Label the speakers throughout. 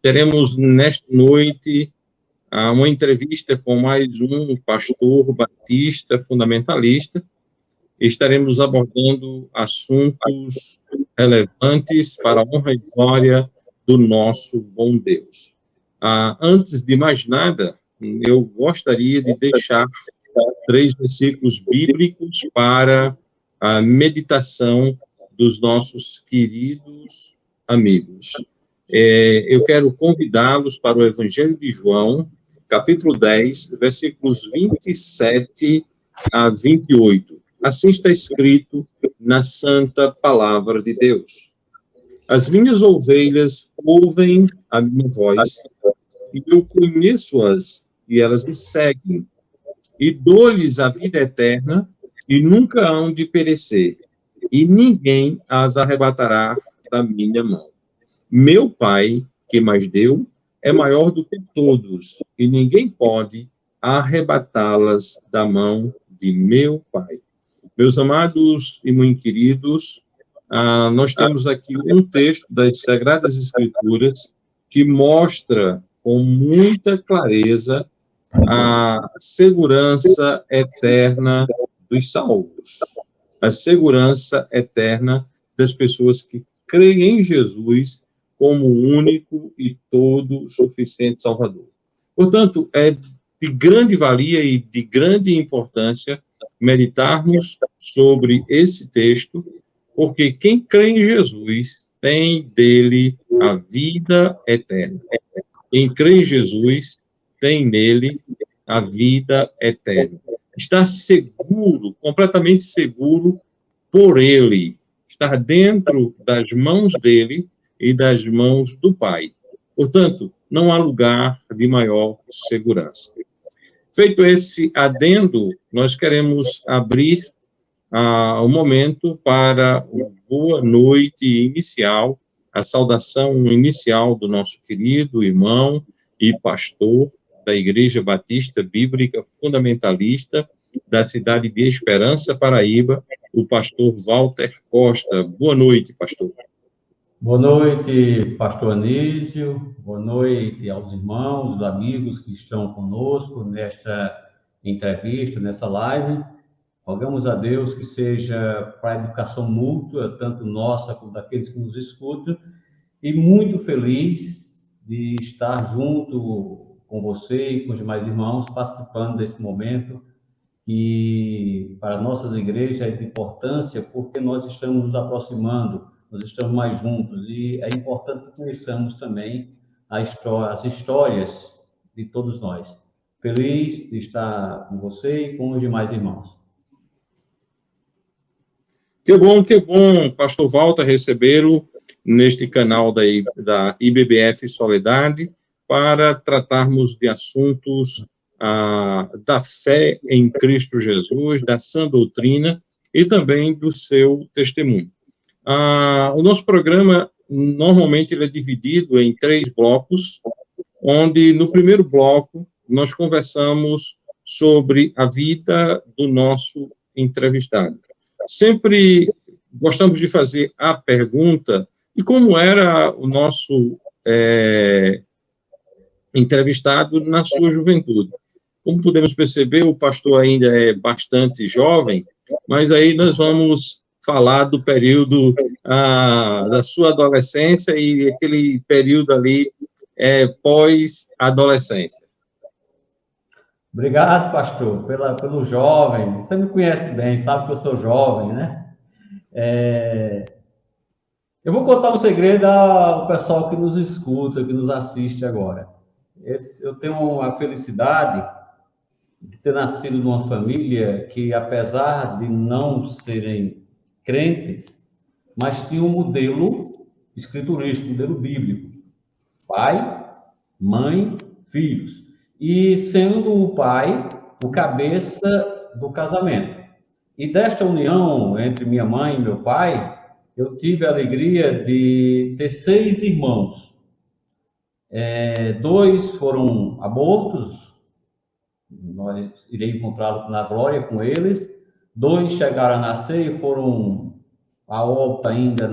Speaker 1: teremos nesta noite uma entrevista com mais um pastor batista fundamentalista. Estaremos abordando assuntos relevantes para a honra e glória do nosso bom Deus. Antes de mais nada, eu gostaria de deixar 3 versículos bíblicos para a meditação dos nossos queridos amigos. Eu quero convidá-los para o Evangelho de João, capítulo 10, versículos 27 a 28. Assim está escrito na santa palavra de Deus. As minhas ovelhas ouvem a minha voz, e eu conheço-as, e elas me seguem. E dou-lhes a vida eterna, e nunca hão de perecer, e ninguém as arrebatará da minha mão. Meu Pai, que mais deu, é maior do que todos, e ninguém pode arrebatá-las da mão de meu Pai. Meus amados e muito queridos, nós temos aqui um texto das Sagradas Escrituras que mostra com muita clareza a segurança eterna dos salvos, a segurança eterna das pessoas que creem em Jesus como o único e todo suficiente Salvador. Portanto, é de grande valia e de grande importância meditarmos sobre esse texto, porque quem crê em Jesus tem dele a vida eterna. Quem crê em Jesus tem nele a vida eterna. Está seguro, completamente seguro por ele. Está dentro das mãos dele e das mãos do Pai. Portanto, não há lugar de maior segurança. Feito esse adendo, nós queremos abrir o momento para o boa noite inicial, a saudação inicial do nosso querido irmão e pastor da Igreja Batista Bíblica Fundamentalista da cidade de Esperança, Paraíba, o pastor Walter Costa. Boa noite, pastor.
Speaker 2: Boa noite, pastor Anísio. Boa noite aos irmãos, aos amigos que estão conosco nesta entrevista, nessa live. Rogamos a Deus que seja para a educação mútua, tanto nossa como daqueles que nos escutam, e muito feliz de estar junto com você e com os demais irmãos, participando desse momento que para nossas igrejas é de importância, porque nós estamos nos aproximando, nós estamos mais juntos, e é importante que conheçamos também as histórias de todos nós. Feliz de estar com você e com os demais irmãos.
Speaker 1: Que bom, pastor Walter, recebê-lo neste canal da IBBF Soledade para tratarmos de assuntos da fé em Cristo Jesus, da sã doutrina e também do seu testemunho. O nosso programa, normalmente, ele é dividido em 3 blocos, onde, no primeiro bloco, nós conversamos sobre a vida do nosso entrevistado. Sempre gostamos de fazer a pergunta de como era o nosso entrevistado na sua juventude. Como podemos perceber, o pastor ainda é bastante jovem, mas aí nós vamos falar do período da sua adolescência e aquele período ali pós-adolescência.
Speaker 2: Obrigado, pastor, pelo jovem. Você me conhece bem, sabe que eu sou jovem, né? Eu vou contar um segredo ao pessoal que nos escuta, que nos assiste agora. Eu tenho a felicidade de ter nascido numa família que, apesar de não serem crentes, mas tinha um modelo escriturístico, um modelo bíblico. Pai, mãe, filhos. E sendo o pai o cabeça do casamento. E desta união entre minha mãe e meu pai, eu tive a alegria de ter 6 irmãos. 2 foram abortos, nós iremos encontrá-los na glória com eles. 2 chegaram a nascer e foram a óbito ainda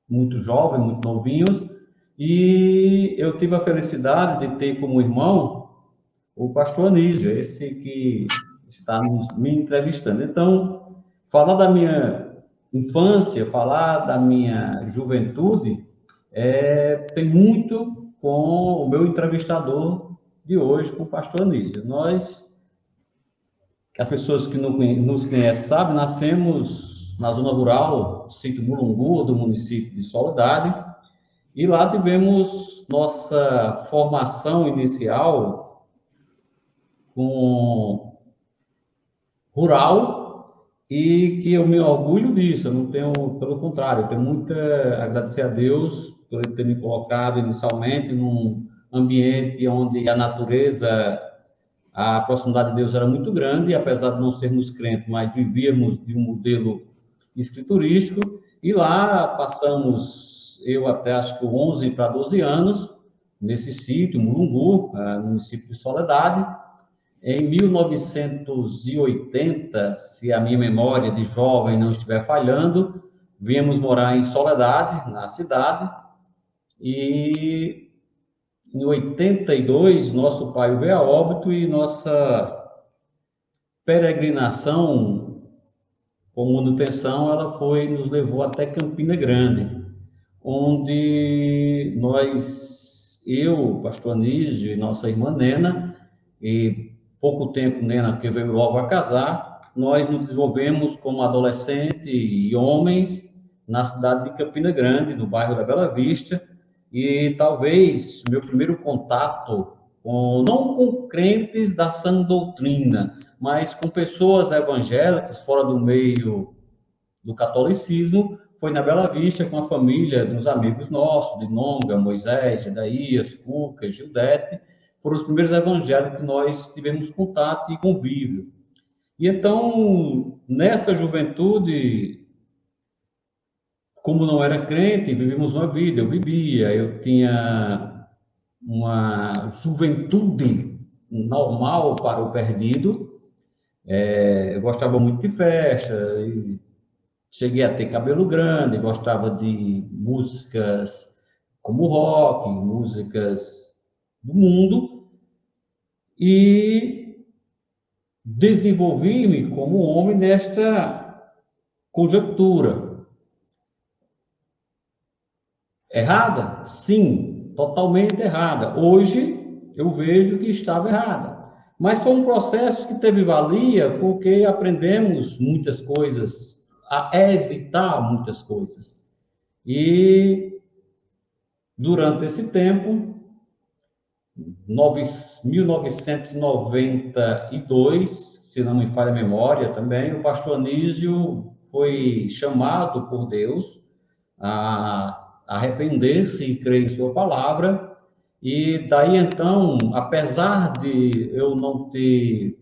Speaker 2: muito jovens, muito novinhos. E eu tive a felicidade de ter como irmão o pastor Anísio, esse que está me entrevistando. Então, falar da minha infância, falar da minha juventude, tem muito com o meu entrevistador de hoje, com o pastor Anísio. Nós, as pessoas que não nos conhecem sabem, nascemos na zona rural, sítio Mulungu, do município de Soledade, e lá tivemos nossa formação inicial com rural, e que eu me orgulho disso. Eu não tenho, pelo contrário, eu tenho muito a agradecer a Deus por ele ter me colocado inicialmente num ambiente onde a natureza, a proximidade de Deus era muito grande, e apesar de não sermos crentes, mas vivíamos de um modelo escriturístico, e lá passamos, eu até acho que 11 para 12 anos, nesse sítio, Mulungu, no município de Soledade. Em 1980, se a minha memória de jovem não estiver falhando, viemos morar em Soledade, na cidade, e em 82, nosso pai veio a óbito, e nossa peregrinação com manutenção, ela nos levou até Campina Grande, onde eu, pastor Anísio e nossa irmã Nena, e pouco tempo Nena, porque veio logo a casar, nós nos desenvolvemos como adolescente e homens na cidade de Campina Grande, no bairro da Bela Vista, e talvez meu primeiro contato não com crentes da sã doutrina, mas com pessoas evangélicas fora do meio do catolicismo, foi na Bela Vista, com a família de uns amigos nossos, de Nonga, Moisés, Jedaías, Cuca, Gildete. Foram os primeiros evangélicos que nós tivemos contato e convívio. E então, nessa juventude, como não era crente, vivíamos uma vida, eu bebia, eu tinha uma juventude normal para o perdido, eu gostava muito de festa, cheguei a ter cabelo grande, gostava de músicas como rock, músicas do mundo, e desenvolvi-me como homem nesta conjuntura. Errada? Sim, totalmente errada. Hoje eu vejo que estava errada. Mas foi um processo que teve valia, porque aprendemos muitas coisas, a evitar muitas coisas. E durante esse tempo, 1992, se não me falha a memória também, o pastor Anísio foi chamado por Deus a arrepender-se e crer em sua palavra. E daí então, apesar de eu não ter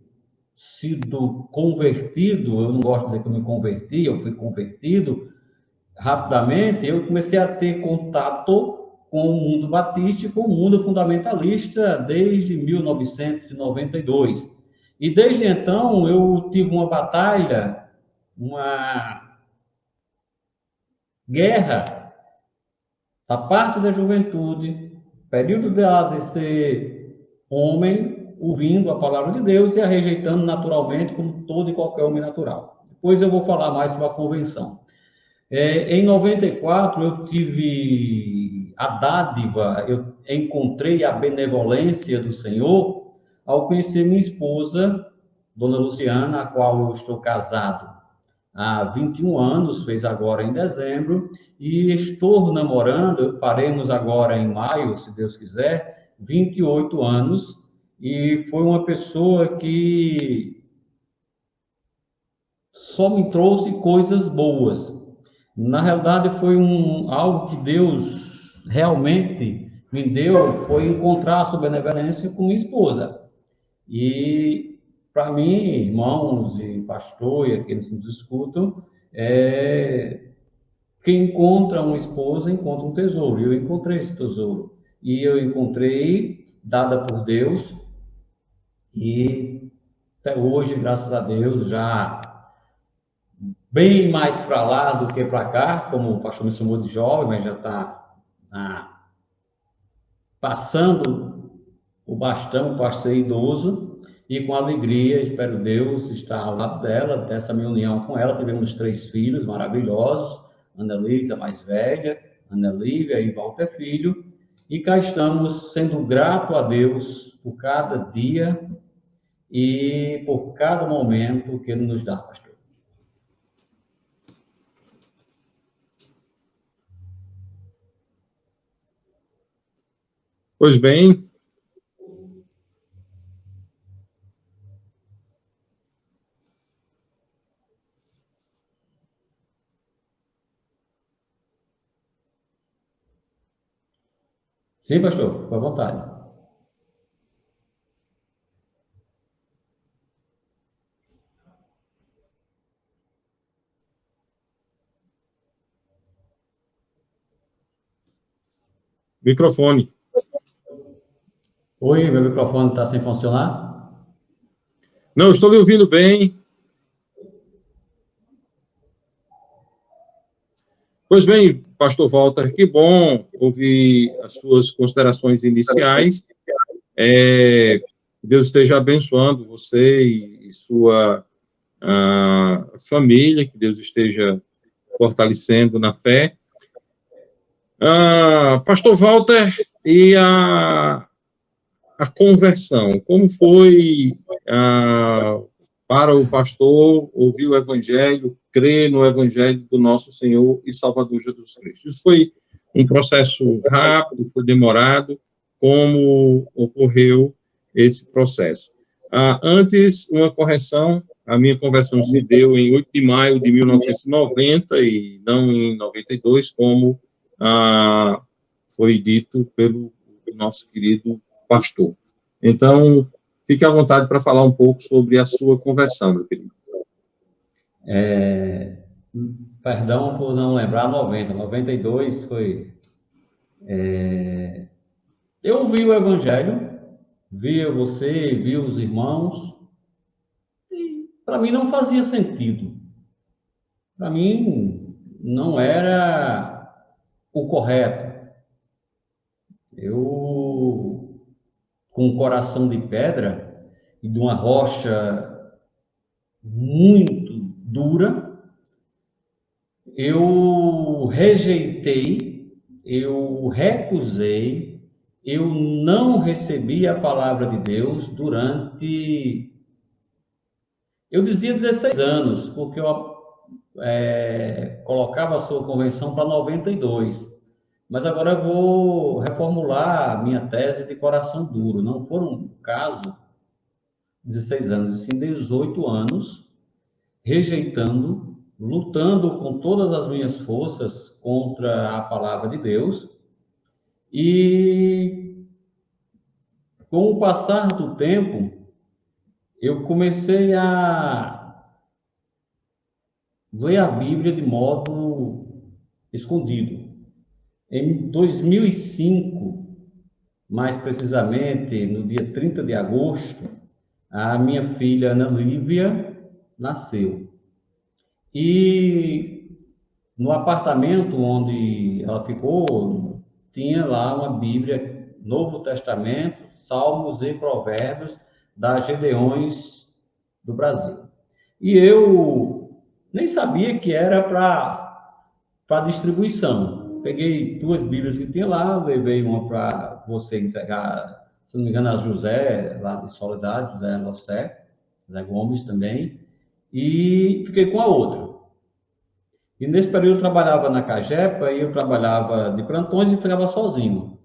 Speaker 2: sido convertido, eu não gosto de dizer que eu me converti, eu fui convertido rapidamente, eu comecei a ter contato com o mundo batista e com o mundo fundamentalista desde 1992. E desde então eu tive uma batalha, uma guerra da parte da juventude, período de ser homem, ouvindo a palavra de Deus e a rejeitando naturalmente, como todo e qualquer homem natural. Depois eu vou falar mais sobre a convenção. Em 94, eu tive a dádiva, eu encontrei a benevolência do Senhor ao conhecer minha esposa, Dona Luciana, a qual eu estou casado há 21 anos, fez agora em dezembro, e estou namorando, faremos agora em maio, se Deus quiser, 28 anos, e foi uma pessoa que só me trouxe coisas boas. Na realidade, foi algo que Deus realmente me deu, foi encontrar a sua benevolência com minha esposa. E, para mim, irmãos e pastor e aqueles que nos escutam, quem encontra uma esposa, encontra um tesouro. E eu encontrei esse tesouro. E eu encontrei, dada por Deus, e até hoje, graças a Deus, já bem mais para lá do que para cá, como o pastor me chamou de jovem, mas já está na passando o bastão para ser idoso, e com alegria, espero Deus, estar ao lado dela, dessa minha união com ela. Tivemos 3 filhos maravilhosos, Ana Lígia, mais velha, Ana Lívia e Walter Filho, e cá estamos sendo grato a Deus por cada dia e por cada momento que Ele nos dá, pastor.
Speaker 1: Pois bem,
Speaker 2: Sim, pastor, fique à vontade.
Speaker 1: microfone.
Speaker 2: Oi, meu microfone está sem funcionar?
Speaker 1: Não, estou lhe ouvindo bem. Pois bem, pastor Walter, que bom ouvir as suas considerações iniciais. Deus esteja abençoando você e sua família, que Deus esteja fortalecendo na fé. Pastor Walter, e a conversão, como foi para o pastor ouvir o Evangelho, crer no Evangelho do nosso Senhor e Salvador Jesus Cristo? Isso foi um processo rápido, foi demorado? Como ocorreu esse processo? Antes, uma correção, a minha conversão se deu em 8 de maio de 1990 e não em 92, como foi dito pelo nosso querido pastor. Então, fique à vontade para falar um pouco sobre a sua conversão, meu querido.
Speaker 2: Perdão por não lembrar, 92 foi... Eu vi o Evangelho, via você, via os irmãos, e para mim não fazia sentido. Para mim não era o correto. Eu, com um coração de pedra e de uma rocha muito dura, eu rejeitei, eu recusei, eu não recebi a palavra de Deus durante, eu dizia 16 anos, porque eu colocava a sua convenção para 92. Mas agora eu vou reformular a minha tese de coração duro. Não foram, no caso, 16 anos, e sim 18 anos, rejeitando, lutando com todas as minhas forças contra a palavra de Deus. E com o passar do tempo, eu comecei a ler a Bíblia de modo escondido. Em 2005, mais precisamente no dia 30 de agosto, a minha filha Ana Lívia nasceu. E no apartamento onde ela ficou, tinha lá uma Bíblia, Novo Testamento, Salmos e Provérbios das Gedeões do Brasil. E eu nem sabia que era para distribuição. Peguei 2 Bíblias que tinha lá, levei uma para você entregar, se não me engano, a José, lá de Soledade, José Lossé, José Gomes também, e fiquei com a outra. E nesse período eu trabalhava na Cagepa e eu trabalhava de plantões e ficava sozinho.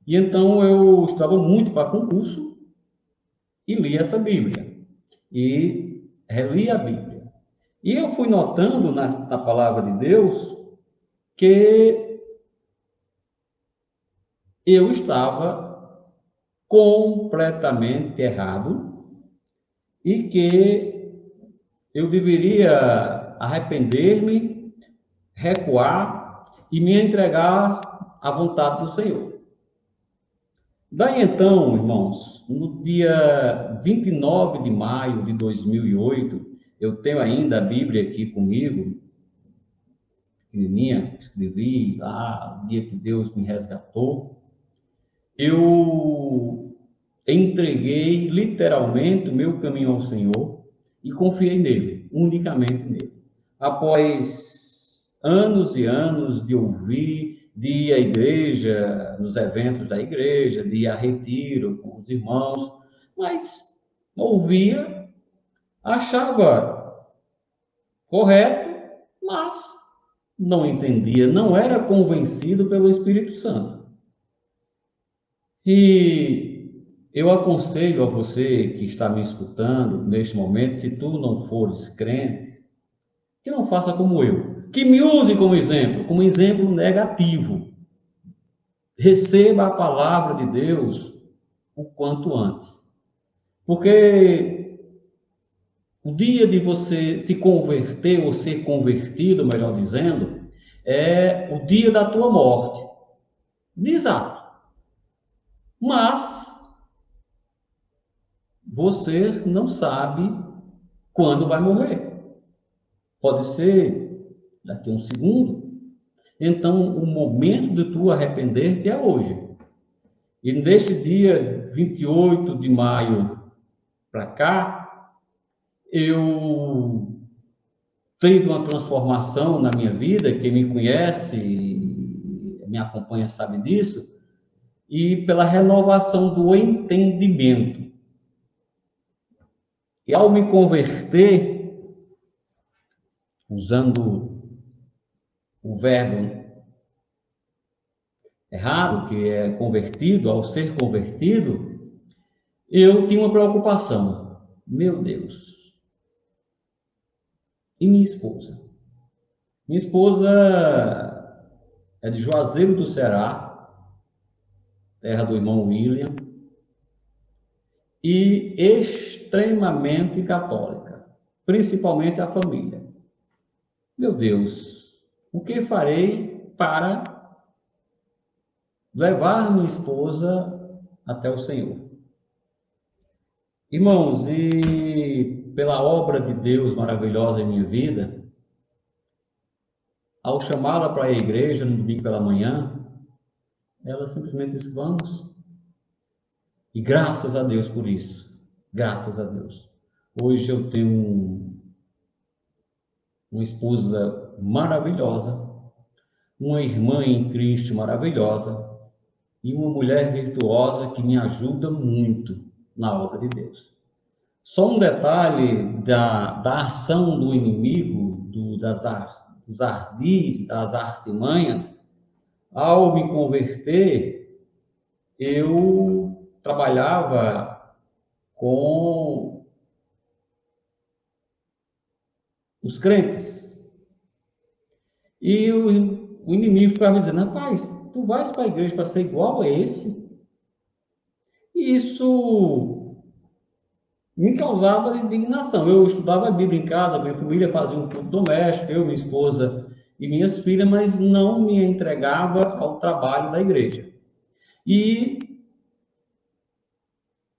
Speaker 2: E então eu estudava muito para concurso e li essa Bíblia. E reli a Bíblia. E eu fui notando na palavra de Deus que eu estava completamente errado e que eu deveria arrepender-me, recuar e me entregar à vontade do Senhor. Daí então, irmãos, no dia 29 de maio de 2008, eu tenho ainda a Bíblia aqui comigo, pequenininha, escrevi lá, o dia que Deus me resgatou. eu entreguei literalmente o meu caminho ao Senhor e confiei nele, unicamente nele. Após anos e anos de ouvir, de ir à igreja, nos eventos da igreja, de ir a retiro com os irmãos, mas ouvia, achava correto, mas não entendia, não era convencido pelo Espírito Santo. E eu aconselho a você que está me escutando neste momento, se tu não fores crente, que não faça como eu, que me use como exemplo negativo. Receba a palavra de Deus o quanto antes. Porque o dia de você se converter ou ser convertido, melhor dizendo, é o dia da tua morte. Exato. Mas você não sabe quando vai morrer. Pode ser daqui a um segundo. Então, o momento de tu arrepender-te é hoje. E neste dia 28 de maio para cá, eu tive uma transformação na minha vida. Quem me conhece, me acompanha, sabe disso. E pela renovação do entendimento. E ao me converter, usando o verbo errado, que é convertido, ao ser convertido, eu tinha uma preocupação. Meu Deus. E minha esposa? Minha esposa é de Juazeiro do Ceará, terra do irmão William, e extremamente católica, principalmente a família. Meu Deus, o que farei para levar minha esposa até o Senhor? Irmãos, e pela obra de Deus maravilhosa em minha vida, ao chamá-la para a igreja no domingo pela manhã, ela simplesmente disse: vamos. E graças a Deus por isso. Graças a Deus. Hoje eu tenho uma esposa maravilhosa, uma irmã em Cristo maravilhosa e uma mulher virtuosa que me ajuda muito na obra de Deus. Só um detalhe da ação do inimigo, dos ardis, das artimanhas. Ao me converter, eu trabalhava com os crentes. E o inimigo ficava me dizendo: rapaz, tu vais para a igreja para ser igual a esse? E isso me causava indignação. Eu estudava a Bíblia em casa, minha família fazia um culto doméstico, eu, minha esposa e minhas filhas, mas não me entregava ao trabalho da igreja. E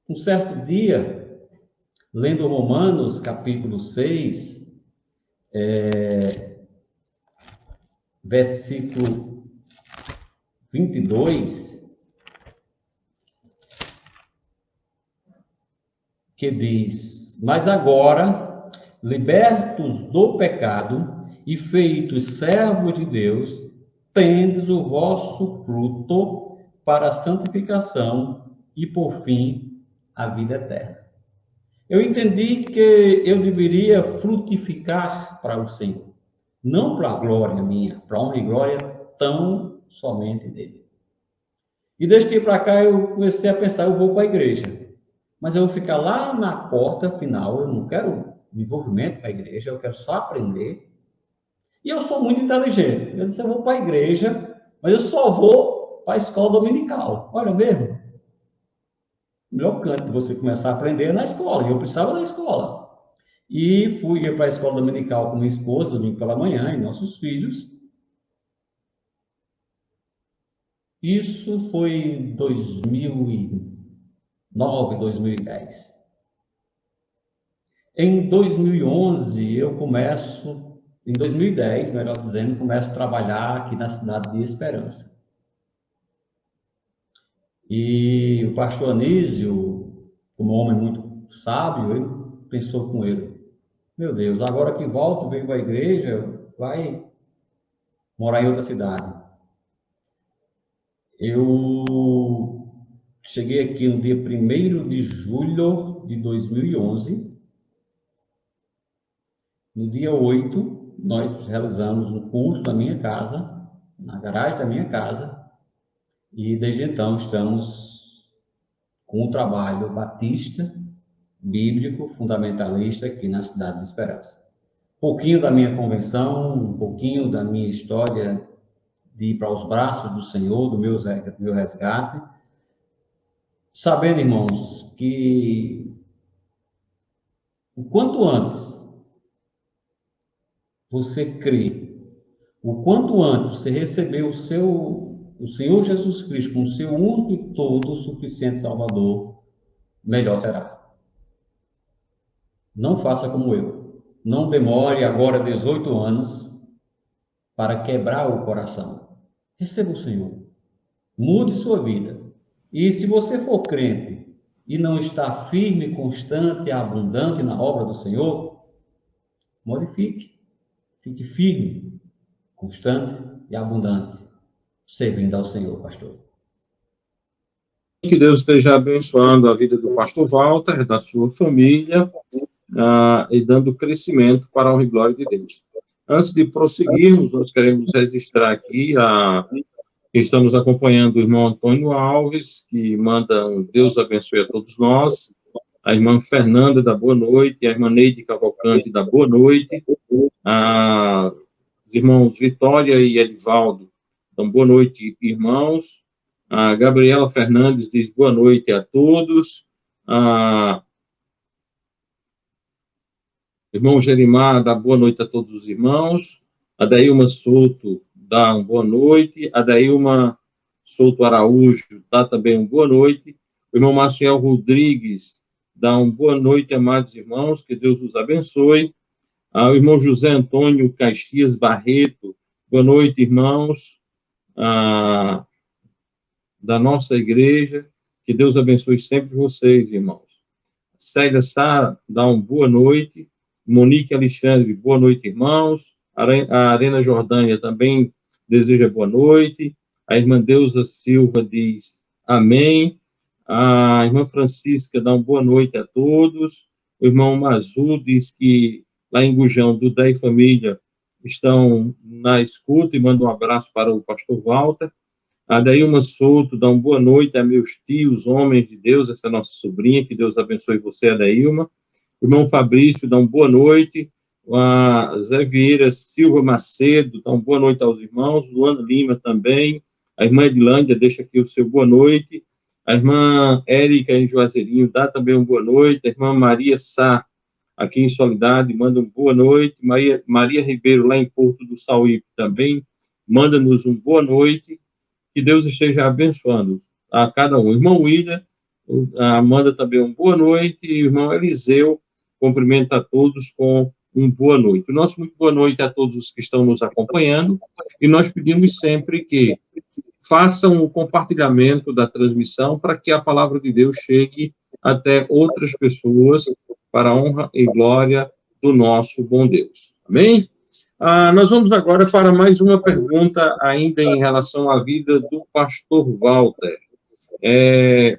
Speaker 2: um certo dia, lendo Romanos, capítulo 6, versículo 22, que diz: mas agora, libertos do pecado e feitos servos de Deus, tendes o vosso fruto para a santificação e, por fim, a vida eterna. Eu entendi que eu deveria frutificar para o Senhor, não para a glória minha, para a honra e glória tão somente dele. E desde que para cá eu comecei a pensar: eu vou para a igreja, mas eu vou ficar lá na porta final, eu não quero envolvimento com a igreja, eu quero só aprender. E eu sou muito inteligente. Eu disse: eu vou para a igreja, mas eu só vou para a escola dominical. Olha mesmo, o melhor canto de você começar a aprender é na escola, e eu precisava da escola. E fui para a escola dominical com minha esposa, domingo pela manhã, e nossos filhos. Isso foi em 2009, 2010. Em 2011, em 2010, melhor dizendo, começo a trabalhar aqui na cidade de Esperança. E o pastor Anísio, como um homem muito sábio, ele pensou com ele: meu Deus, agora que volto, venho para a igreja, vai morar em outra cidade. Eu cheguei aqui no dia 1º de julho de 2011. No dia 8, nós realizamos um culto na minha casa, na garagem da minha casa, e desde então estamos com o trabalho batista, bíblico, fundamentalista aqui na cidade de Esperança. Um pouquinho da minha convenção, um pouquinho da minha história de ir para os braços do Senhor, do meu resgate, sabendo, irmãos, que o quanto antes você crê, o quanto antes você receber o Senhor Jesus Cristo como seu único e todo suficiente Salvador, melhor será. Não faça como eu. Não demore agora 18 anos para quebrar o coração. Receba o Senhor. Mude sua vida. E se você for crente e não está firme, constante e abundante na obra do Senhor, modifique. Fique firme, constante e abundante, servindo ao Senhor, pastor.
Speaker 1: Que Deus esteja abençoando a vida do pastor Walter, da sua família, e dando crescimento para a honra e glória de Deus. Antes de prosseguirmos, nós queremos registrar aqui que estamos acompanhando o irmão Antônio Alves, que manda um Deus abençoe a todos nós, a irmã Fernanda da boa noite, a irmã Neide Cavalcante da boa noite, os irmãos Vitória e Edivaldo, então boa noite, irmãos. A Gabriela Fernandes diz boa noite a todos. Irmão Gerimar dá boa noite a todos os irmãos. A Dailma Souto dá uma boa noite. A Dailma Souto Araújo dá também uma boa noite. O irmão Maciel Rodrigues dá uma boa noite, amados irmãos, que Deus os abençoe. O irmão José Antônio Caxias Barreto, boa noite, irmãos, da nossa igreja, que Deus abençoe sempre vocês, irmãos. Célia Sá dá uma boa noite. Monique Alexandre, boa noite, irmãos. A Arena Jordânia também deseja boa noite. A irmã Deusa Silva diz amém. A irmã Francisca dá uma boa noite a todos. O irmão Mazu diz que lá em Gujão, Dudé e família estão na escuta e manda um abraço para o pastor Walter. A Dailma Souto dá uma boa noite a meus tios, homens de Deus, essa é nossa sobrinha, que Deus abençoe você, Dailma. O irmão Fabrício dá uma boa noite. A Zé Vieira Silva Macedo dá uma boa noite aos irmãos. Luana Lima também. A irmã Edilândia deixa aqui o seu boa noite. A irmã Érica em Juazeirinho dá também uma boa noite. A irmã Maria Sá, aqui em Soledade, manda uma boa noite. Maria Ribeiro, lá em Porto do Sauípe, também manda-nos uma boa noite. Que Deus esteja abençoando a cada um. O irmão William manda também uma boa noite. E o irmão Eliseu cumprimenta a todos com uma boa noite. Nosso muito boa noite a todos os que estão nos acompanhando. E nós pedimos sempre que façam o compartilhamento da transmissão para que a palavra de Deus chegue até outras pessoas para a honra e glória do nosso bom Deus. Amém? Nós vamos agora para mais uma pergunta ainda em relação à vida do pastor Walter. Ele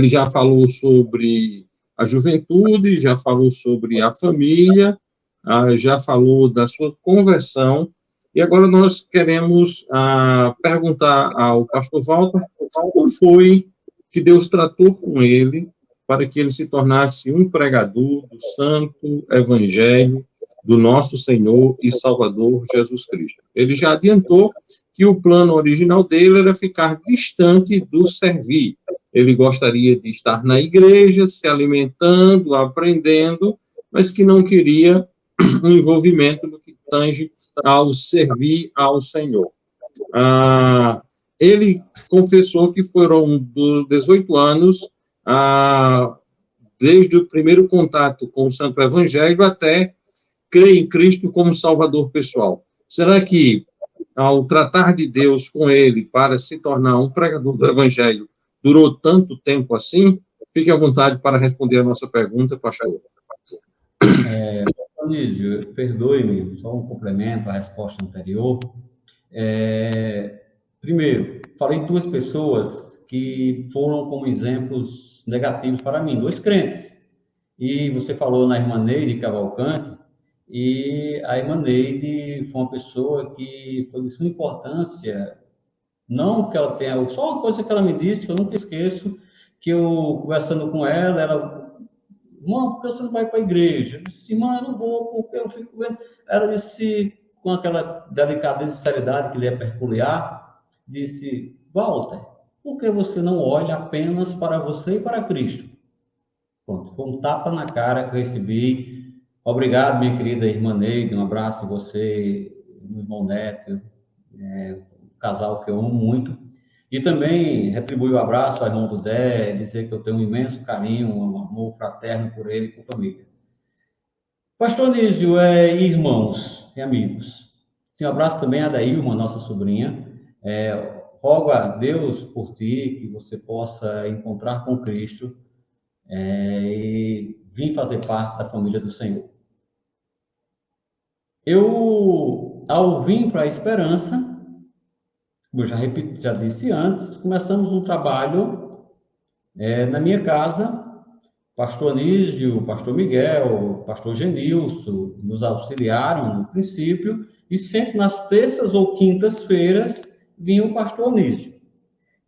Speaker 1: já falou sobre a juventude, já falou sobre a família, já falou da sua conversão, e agora nós queremos perguntar ao pastor Walter como foi que Deus tratou com ele para que ele se tornasse um pregador do santo evangelho do nosso Senhor e Salvador Jesus Cristo. Ele já adiantou que o plano original dele era ficar distante do servir. Ele gostaria de estar na igreja, se alimentando, aprendendo, mas que não queria um envolvimento no que tange ao servir ao Senhor. Ele confessou que foram dos 18 anos, desde o primeiro contato com o Santo Evangelho até crer em Cristo como Salvador pessoal. Será que ao tratar de Deus com ele para se tornar um pregador do Evangelho, durou tanto tempo assim? Fique à vontade para responder a nossa pergunta, pastor.
Speaker 2: Anísio, perdoe-me, só um complemento à resposta anterior. Primeiro, falei de duas pessoas que foram como exemplos negativos para mim, dois crentes. E você falou na irmã Neide Cavalcante, e a irmã Neide foi uma pessoa que foi de suma importância, não que ela tenha, só uma coisa que ela me disse, que eu nunca esqueço, que eu, conversando com ela, irmão, por que você não vai para a igreja? Eu disse, irmã, eu não vou, porque eu fico vendo. Ela disse, com aquela delicadeza e seriedade que lhe é peculiar, disse, Walter, por que você não olha apenas para você e para Cristo? Pronto, foi um tapa na cara que eu recebi. Obrigado, minha querida irmã Neide, um abraço a você, meu irmão Neto, um casal que eu amo muito. E também retribuir o abraço ao irmão do Dé, dizer que eu tenho um imenso carinho, um amor fraterno por ele e por família. Pastor Nísio, irmãos e amigos, um abraço também a Daílma, nossa sobrinha. Rogo a Deus por ti, que você possa encontrar com Cristo e vir fazer parte da família do Senhor. Eu, ao vir para a Esperança, como eu já disse antes, começamos um trabalho na minha casa. Pastor Anísio, pastor Miguel, pastor Genilson nos auxiliaram no princípio, e sempre nas terças ou quintas-feiras vinha o pastor Anísio.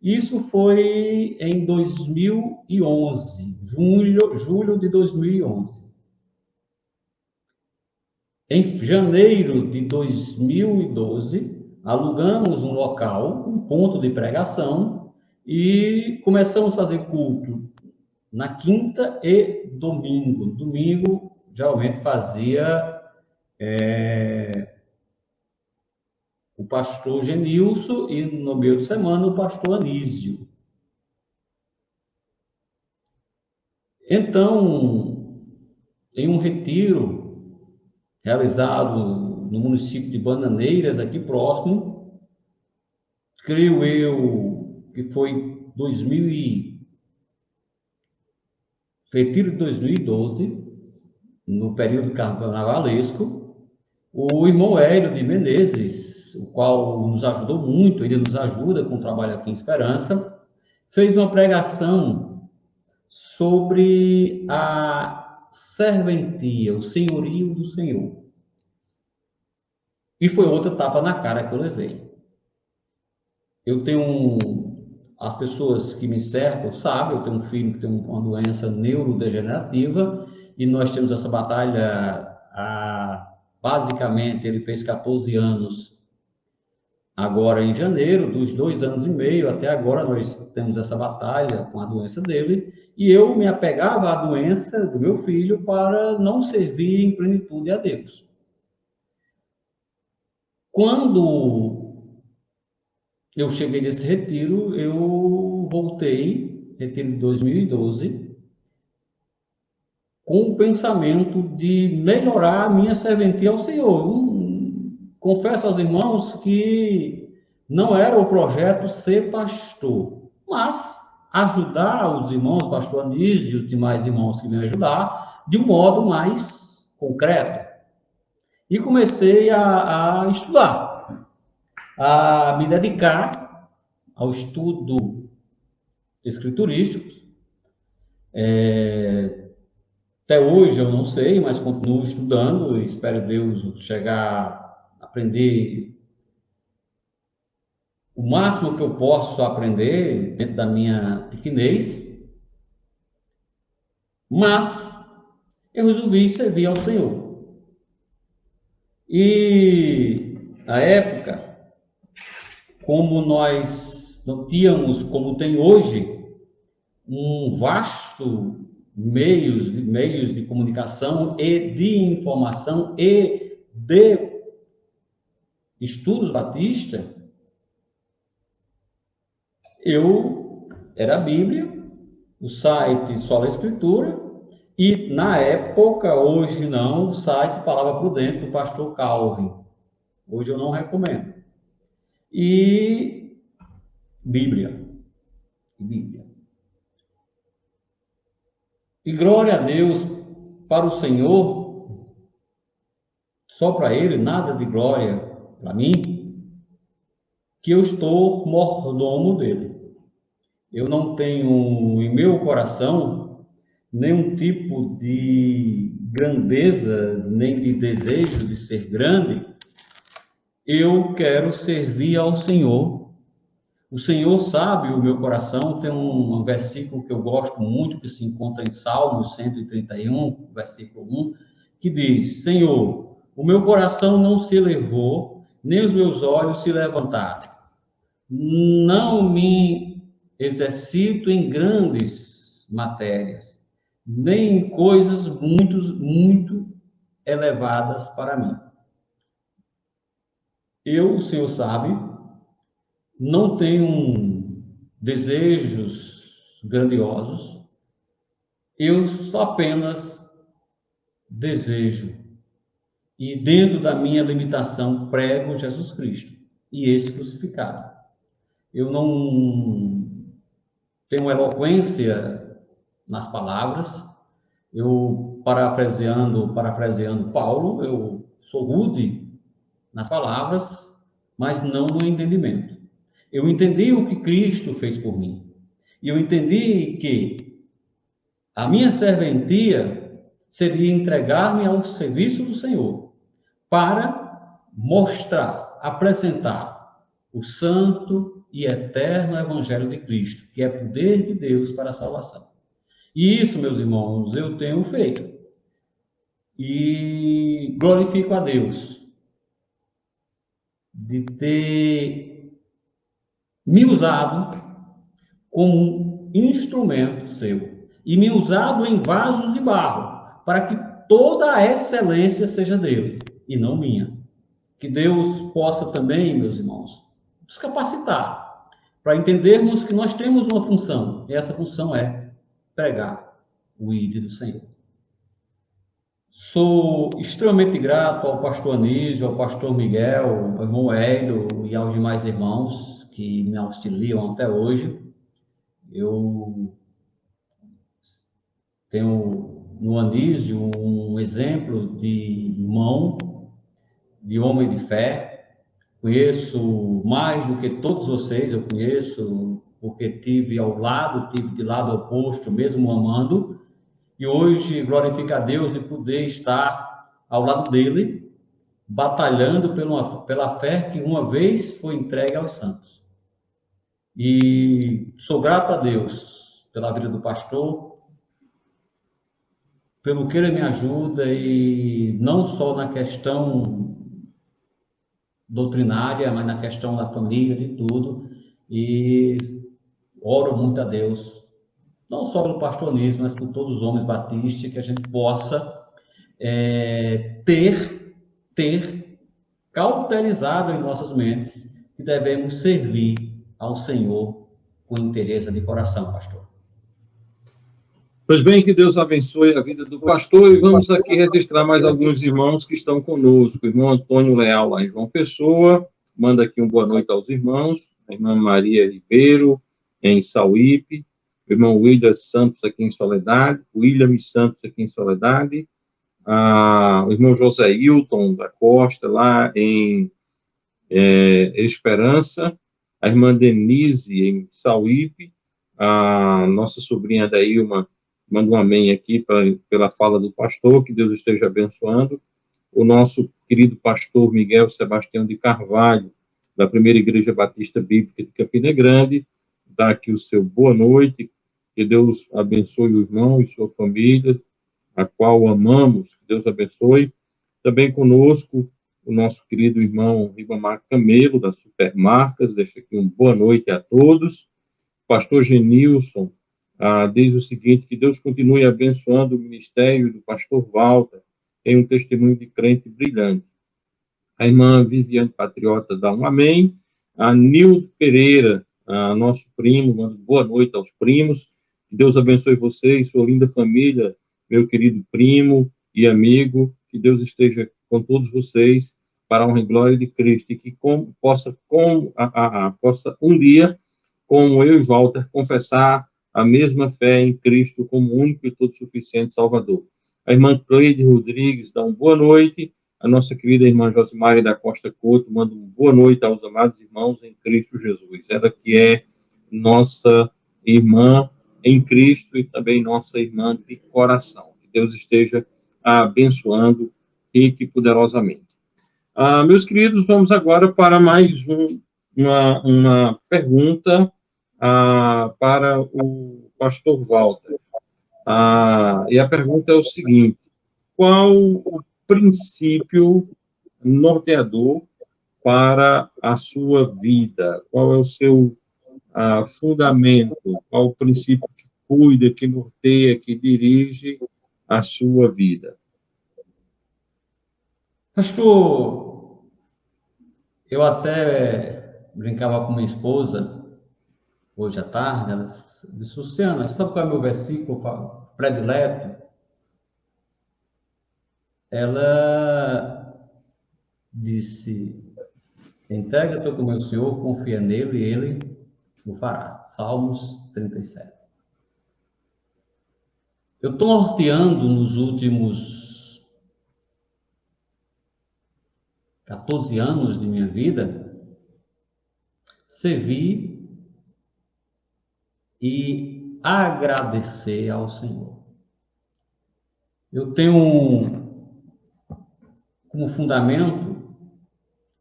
Speaker 2: Isso foi em 2011, julho de 2011. Em janeiro de 2012, alugamos um local, um ponto de pregação, e começamos a fazer culto na quinta e domingo. Domingo, geralmente fazia o pastor Genilson e no meio de semana o pastor Anísio. Então, em um retiro realizado no município de Bananeiras, aqui próximo, creio eu que foi retiro de 2012, no período carnavalesco, o irmão Hélio de Menezes, o qual nos ajudou muito, ele nos ajuda com o trabalho aqui em Esperança, fez uma pregação sobre a serventia, o senhorio do Senhor. E foi outra tapa na cara que eu levei. Eu tenho as pessoas que me cercam sabem, eu tenho um filho que tem uma doença neurodegenerativa, e nós temos essa batalha basicamente, ele fez 14 anos agora em janeiro, dos 2 anos e meio até agora nós temos essa batalha com a doença dele, e eu me apegava à doença do meu filho para não servir em plenitude a Deus. Quando eu cheguei desse retiro, eu voltei, retiro de 2012, com o pensamento de melhorar a minha serventia ao Senhor. Confesso aos irmãos que não era o projeto ser pastor, mas ajudar os irmãos, pastor Anísio e os demais irmãos que me ajudar, de um modo mais concreto. E comecei a estudar, a me dedicar ao estudo escriturístico. Até hoje eu não sei, mas continuo estudando e espero Deus chegar a aprender o máximo que eu posso aprender dentro da minha pequenez, mas eu resolvi servir ao Senhor. E na época, como nós não tínhamos, como tem hoje, um vasto meios de comunicação e de informação e de estudos batistas, era a Bíblia, o site Sola Escritura, e na época, hoje não, o site Palavra Prudente do pastor Calvin. Hoje eu não recomendo. e Bíblia. E glória a Deus para o Senhor, só para Ele, nada de glória para mim, que eu estou mordomo dele. Eu não tenho em meu coração nenhum tipo de grandeza, nem de desejo de ser grande. Eu quero servir ao Senhor. O Senhor sabe o meu coração. Tem um versículo que eu gosto muito, que se encontra em Salmos 131, versículo 1, que diz: Senhor, o meu coração não se elevou, nem os meus olhos se levantaram. Não me exercito em grandes matérias, nem em coisas muito elevadas para mim. Eu, o Senhor sabe, não tenho desejos grandiosos, eu só apenas desejo, e dentro da minha limitação, prego Jesus Cristo e esse crucificado. Eu não tenho eloquência nas palavras, eu, parafraseando Paulo, eu sou rude nas palavras, mas não no entendimento. Eu entendi o que Cristo fez por mim. E eu entendi que a minha serventia seria entregar-me ao serviço do Senhor para mostrar, apresentar o santo e eterno Evangelho de Cristo, que é poder de Deus para a salvação. E isso, meus irmãos, eu tenho feito. E glorifico a Deus de ter me usado como um instrumento seu e me usado em vasos de barro para que toda a excelência seja dele e não minha. Que Deus possa também, meus irmãos, nos capacitar para entendermos que nós temos uma função, e essa função é pregar o ID do Senhor. Sou extremamente grato ao pastor Anísio, ao pastor Miguel, ao irmão Hélio e aos demais irmãos que me auxiliam até hoje. Eu tenho no Anísio um exemplo de irmão, de homem de fé. Conheço mais do que todos vocês, eu conheço porque tive de lado oposto, mesmo amando. E hoje glorifica a Deus de poder estar ao lado dele, batalhando pela fé que uma vez foi entregue aos santos. E sou grato a Deus pela vida do pastor, pelo que ele me ajuda, e não só na questão doutrinária, mas na questão da família, de tudo. E oro muito a Deus, não só pelo pastor Anísio, mas por todos os homens batistas, que a gente possa ter cauterizado em nossas mentes que devemos servir ao Senhor com interesse de coração, pastor.
Speaker 1: Pois bem, que Deus abençoe a vida do pastor, e vamos aqui registrar mais alguns irmãos que estão conosco. O irmão Antônio Leal, lá em João Pessoa, manda aqui uma boa noite aos irmãos. A irmã Maria Ribeiro, em Sauípe. O irmão William Santos, aqui em Soledade. William Santos, aqui em Soledade. O irmão José Hilton da Costa, lá em Esperança. A irmã Denise, em Sauípe. A nossa sobrinha Daílma manda um amém aqui pela fala do pastor, que Deus esteja abençoando. O nosso querido pastor Miguel Sebastião de Carvalho, da Primeira Igreja Batista Bíblica de Campina Grande, dá aqui o seu boa noite, que Deus abençoe o irmão e sua família, a qual amamos, que Deus abençoe. Também conosco o nosso querido irmão Ribamar Camelo, da Supermarcas, deixa aqui uma boa noite a todos. Pastor Genilson diz o seguinte, que Deus continue abençoando o ministério do pastor Walter, tem um testemunho de crente brilhante. A irmã Viviane Patriota dá um amém. A Nildo Pereira, nosso primo, manda boa noite aos primos. Que Deus abençoe vocês, sua linda família, meu querido primo e amigo. Que Deus esteja com todos vocês. para a honra e glória de Cristo, e que possa um dia, como eu e Walter, confessar a mesma fé em Cristo como único e todo suficiente Salvador. A irmã Cleide Rodrigues dá uma boa noite. A nossa querida irmã Josimari da Costa Couto manda uma boa noite aos amados irmãos em Cristo Jesus. Ela que é nossa irmã em Cristo e também nossa irmã de coração. Que Deus esteja abençoando rique e poderosamente. Meus queridos, vamos agora para mais uma pergunta para o pastor Walter. E a pergunta é o seguinte: qual o princípio norteador para a sua vida? Qual é o seu fundamento? Qual o princípio que cuida, que norteia, que dirige a sua vida?
Speaker 2: Pastor, eu até brincava com minha esposa, hoje à tarde, ela disse: Luciana, sabe qual é o meu versículo predileto? Ela disse: entrega teu caminho ao Senhor, confia nele e ele o fará. Salmos 37. Eu estou norteando nos últimos 14 anos de minha vida servir e agradecer ao Senhor. Eu tenho como fundamento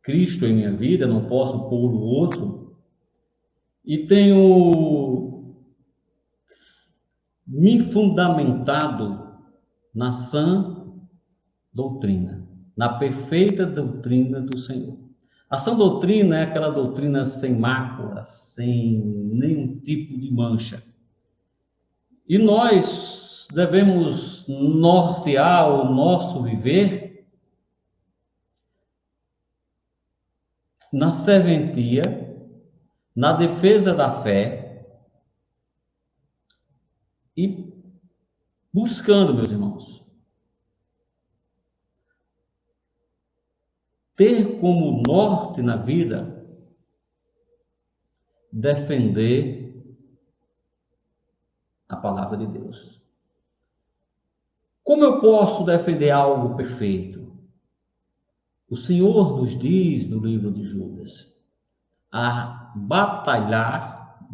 Speaker 2: Cristo em minha vida, não posso pôr o outro, e tenho me fundamentado na sã doutrina, na perfeita doutrina do Senhor. A sã doutrina é aquela doutrina sem mácula, sem nenhum tipo de mancha. E nós devemos nortear o nosso viver na serventia, na defesa da fé e buscando, meus irmãos, ter como norte na vida defender a palavra de Deus. Como eu posso defender algo perfeito? O Senhor nos diz no livro de Judas a batalhar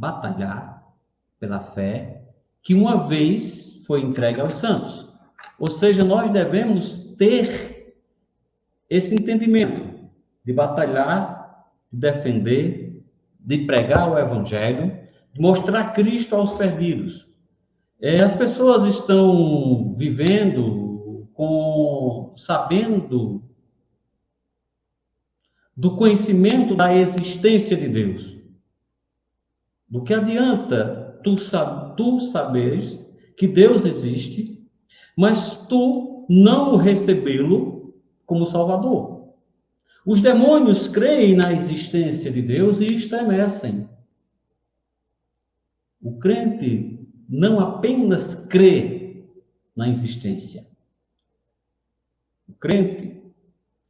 Speaker 2: pela fé que uma vez foi entregue aos santos. Ou seja, nós devemos ter esse entendimento de batalhar, de defender, de pregar o Evangelho, de mostrar Cristo aos perdidos. As pessoas estão vivendo sabendo do conhecimento da existência de Deus. Do que adianta tu saberes que Deus existe, mas tu não recebê-lo como Salvador. Os demônios creem na existência de Deus e estremecem. O crente não apenas crê na existência. O crente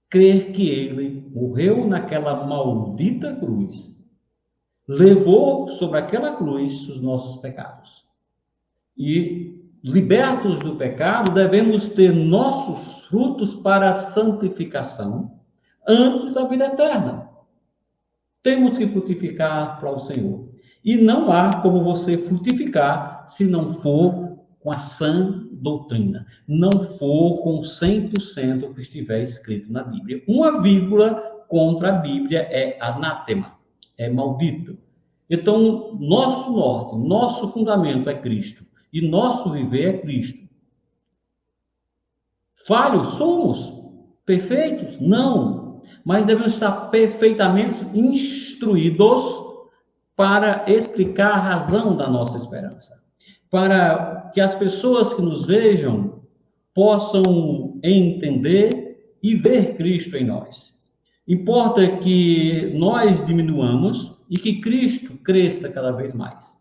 Speaker 2: crê que ele morreu naquela maldita cruz, levou sobre aquela cruz os nossos pecados. E, libertos do pecado, devemos ter nossos frutos para a santificação antes da vida eterna. Temos que frutificar para o Senhor. E não há como você frutificar se não for com a sã doutrina, não for com 100% o que estiver escrito na Bíblia. Uma vírgula contra a Bíblia é anátema, é maldito. Então, nosso norte, nosso fundamento é Cristo, e nosso viver é Cristo. Falhos somos? Perfeitos? Não. Mas devemos estar perfeitamente instruídos para explicar a razão da nossa esperança, para que as pessoas que nos vejam possam entender e ver Cristo em nós. Importa que nós diminuamos e que Cristo cresça cada vez mais.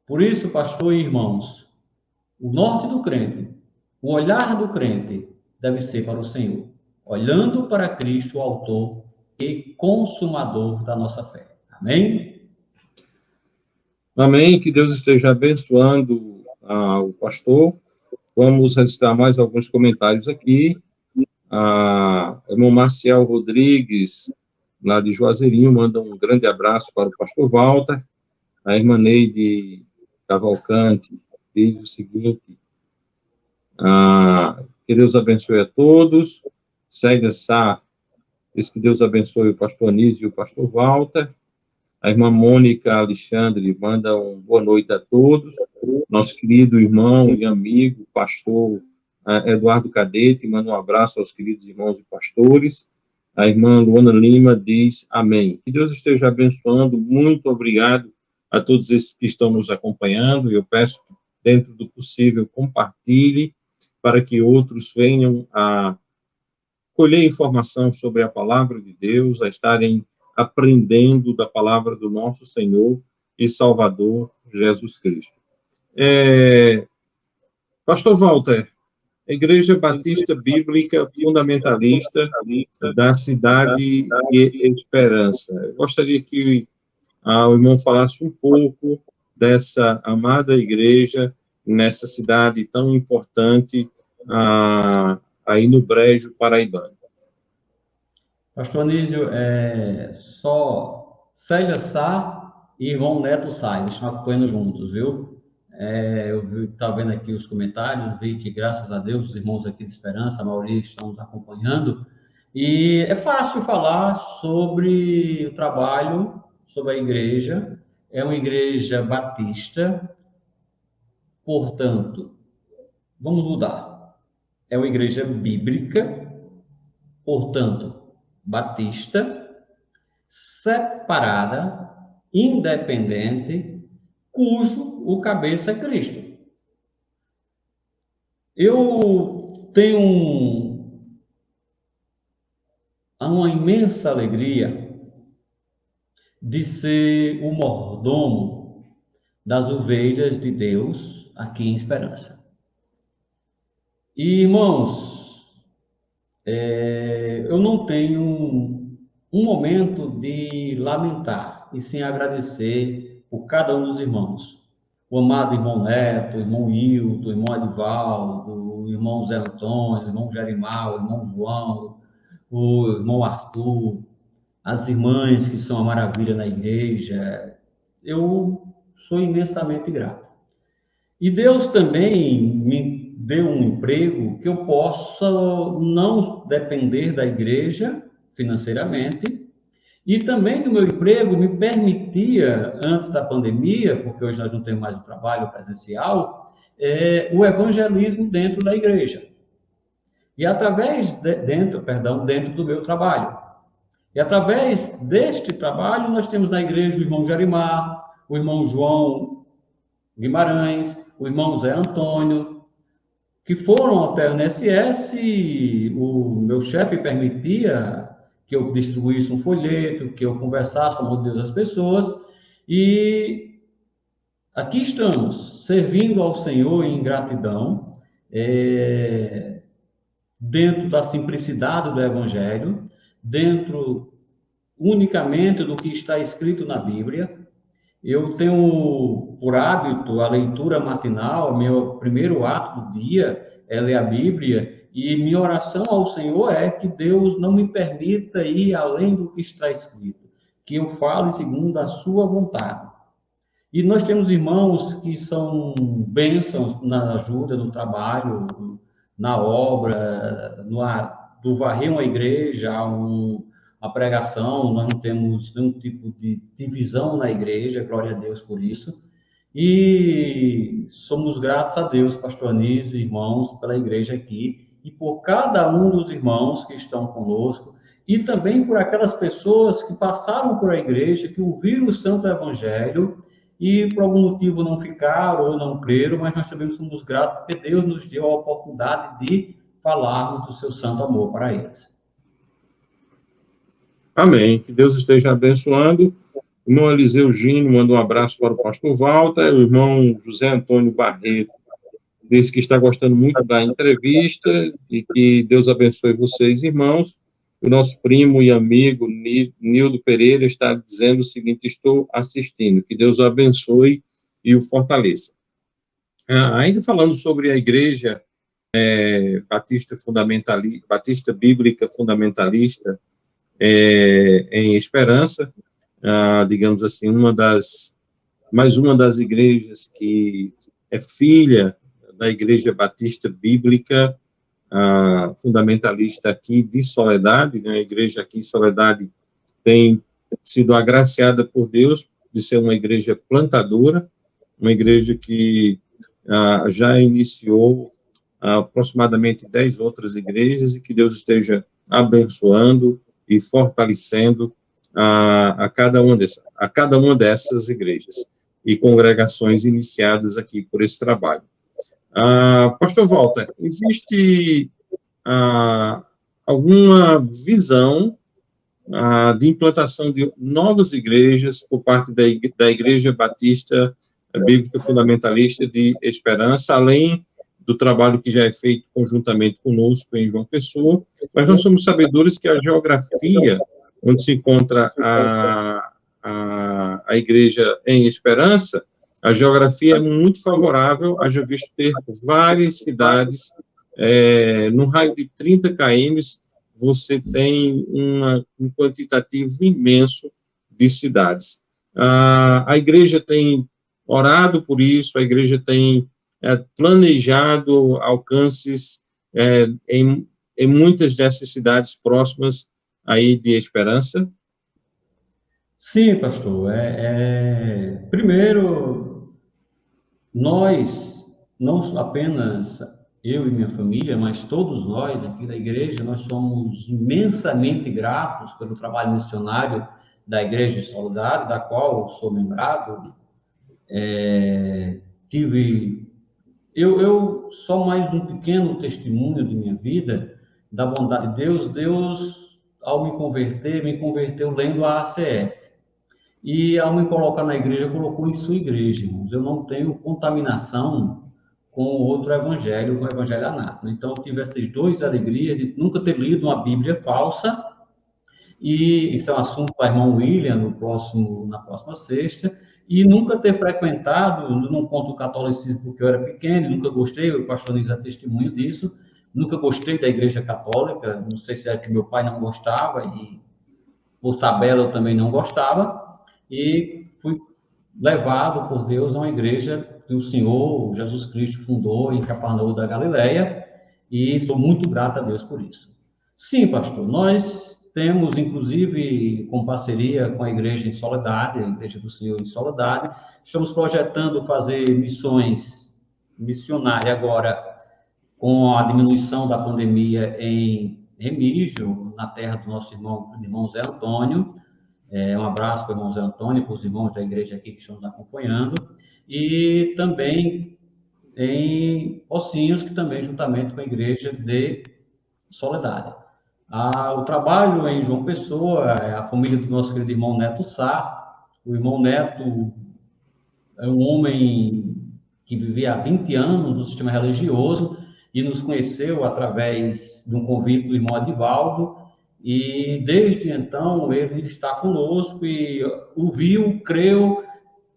Speaker 2: Por isso, pastor e irmãos, o norte do crente, o olhar do crente deve ser para o Senhor. olhando para Cristo, o autor e consumador da nossa fé. Amém?
Speaker 1: Amém. Que Deus esteja abençoando o pastor. Vamos registrar mais alguns comentários aqui. A irmã Marcial Rodrigues, lá de Juazeirinho, manda um grande abraço para o pastor Walter. A irmã Neide Cavalcante diz o seguinte: que Deus abençoe a todos. Célia Sá diz que Deus abençoe o pastor Anísio e o pastor Walter. A irmã Mônica Alexandre manda uma boa noite a todos. Nosso querido irmão e amigo, pastor Eduardo Cadete, manda um abraço aos queridos irmãos e pastores. A irmã Luana Lima diz amém. Que Deus esteja abençoando. Muito obrigado a todos esses que estão nos acompanhando. Eu peço que, dentro do possível, compartilhe para que outros venham a colher informação sobre a palavra de Deus, a estarem aprendendo da palavra do nosso Senhor e Salvador Jesus Cristo. Pastor Walter, a Igreja Batista Bíblica Fundamentalista da Cidade de Esperança. Eu gostaria que o irmão falasse um pouco dessa amada igreja nessa cidade tão importante aí no Brejo Paraibano.
Speaker 2: Pastor Anísio, só Célia Sá e irmão Neto Sá, eles estão acompanhando juntos, viu? Eu estava vendo aqui os comentários, vi que, graças a Deus, os irmãos aqui de Esperança, a maioria estão nos acompanhando, e é fácil falar sobre o trabalho, sobre a igreja. É uma igreja batista, portanto, vamos mudar, é uma igreja bíblica, portanto, batista, separada, independente, cujo o cabeça é Cristo. Eu tenho uma imensa alegria de ser o mordomo das ovelhas de Deus aqui em Esperança. E, irmãos, eu não tenho um momento de lamentar, e sim agradecer por cada um dos irmãos. O amado irmão Neto, o irmão Hilton, o irmão Adivaldo, o irmão Zé Antônio, o irmão Jerimar, o irmão João, o irmão Arthur, as irmãs que são a maravilha na igreja. Eu sou imensamente grato. E Deus também me deu um emprego que eu possa não depender da igreja financeiramente, e também no meu emprego me permitia, antes da pandemia, porque hoje nós não temos mais o trabalho presencial, o evangelismo dentro da igreja. E através dentro do meu trabalho. E através deste trabalho, nós temos na igreja o irmão Jerimar, o irmão João Guimarães, o irmão Zé Antônio, que foram até o NSS. O meu chefe permitia que eu distribuísse um folheto, que eu conversasse com o amor de Deus às pessoas, e aqui estamos, servindo ao Senhor em gratidão, dentro da simplicidade do Evangelho, dentro unicamente do que está escrito na Bíblia. Eu tenho por hábito a leitura matinal, meu primeiro ato do dia é ler a Bíblia, e minha oração ao Senhor é que Deus não me permita ir além do que está escrito, que eu fale segundo a sua vontade. E nós temos irmãos que são bênçãos na ajuda, no trabalho, na obra, do varrer uma igreja, a pregação. Nós não temos nenhum tipo de divisão na igreja, glória a Deus por isso. E somos gratos a Deus, pastor Anísio, irmãos, pela igreja aqui, e por cada um dos irmãos que estão conosco, e também por aquelas pessoas que passaram por a igreja, que ouviram o Santo Evangelho, e por algum motivo não ficaram ou não creram, mas nós também somos gratos porque Deus nos deu a oportunidade de falarmos do seu santo amor para eles.
Speaker 1: Amém. Que Deus esteja abençoando. O irmão Eliseu Gino manda um abraço para o pastor Walter. O irmão José Antônio Barreto disse que está gostando muito da entrevista e que Deus abençoe vocês, irmãos. O nosso primo e amigo Nildo Pereira está dizendo o seguinte: estou assistindo, que Deus o abençoe e o fortaleça. Ainda falando sobre a igreja Batista Bíblica Fundamentalista em Esperança, digamos assim, mais uma das igrejas que é filha da Igreja Batista Bíblica Fundamentalista aqui de Soledade, né? A igreja aqui em Soledade tem sido agraciada por Deus de ser uma igreja plantadora, uma igreja que já iniciou aproximadamente 10 outras igrejas, e que Deus esteja abençoando e fortalecendo a cada uma dessas igrejas e congregações iniciadas aqui por esse trabalho. Pastor Walter, existe alguma visão de implantação de novas igrejas por parte da Igreja Batista Bíblica Fundamentalista de Esperança, além do trabalho que já é feito conjuntamente conosco em João Pessoa? Mas nós somos sabedores que a geografia onde se encontra a igreja em Esperança, a geografia é muito favorável, haja visto ter várias cidades, no raio de 30 km, você tem um quantitativo imenso de cidades. A igreja tem orado por isso, a igreja tem planejado alcances em muitas dessas cidades próximas aí de Esperança?
Speaker 2: Sim, pastor. Primeiro, nós, não apenas eu e minha família, mas todos nós aqui da igreja, nós somos imensamente gratos pelo trabalho missionário da Igreja de Soledade, da qual sou membrado. Eu só mais um pequeno testemunho de minha vida, da bondade de Deus. Deus, ao me converteu lendo a ACF. E, ao me colocar na igreja, colocou em sua igreja, irmãos. Eu não tenho contaminação com outro evangelho, com o evangelho anátema. Então, eu tive essas duas alegrias de nunca ter lido uma Bíblia falsa, e isso é um assunto para o irmão William na próxima sexta, e nunca ter frequentado, não conto o catolicismo porque eu era pequeno, nunca gostei, o pastor Nils é testemunho disso, nunca gostei da igreja católica, não sei se era que meu pai não gostava, e por tabela eu também não gostava, e fui levado por Deus a uma igreja que o Senhor Jesus Cristo fundou em Cafarnaum da Galileia, e sou muito grato a Deus por isso. Sim, pastor, nós temos, inclusive, com parceria com a Igreja em Soledade, a Igreja do Senhor em Soledade, estamos projetando fazer missões missionárias agora, com a diminuição da pandemia em Remígio, na terra do nosso irmão Zé Antônio. Um abraço para o irmão Zé Antônio, para os irmãos da igreja aqui que estão nos acompanhando, e também em Pocinhos, que também juntamente com a igreja de Soledade. O trabalho em João Pessoa, a família do nosso querido irmão Neto Sá. O irmão Neto é um homem que vivia há 20 anos no sistema religioso e nos conheceu através de um convite do irmão Adivaldo, e desde então ele está conosco e ouviu, creu,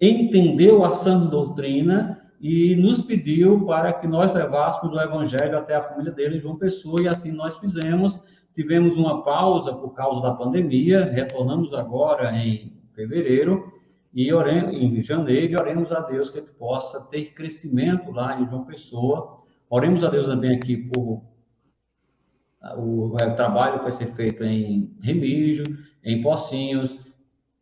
Speaker 2: entendeu a sã doutrina e nos pediu para que nós levássemos o evangelho até a família dele, João Pessoa, e assim nós fizemos. Tivemos uma pausa por causa da pandemia, retornamos agora em fevereiro, em janeiro, e oremos a Deus que ele possa ter crescimento lá em João Pessoa. Oremos a Deus também aqui por o trabalho que vai ser feito em Remígio, em Pocinhos,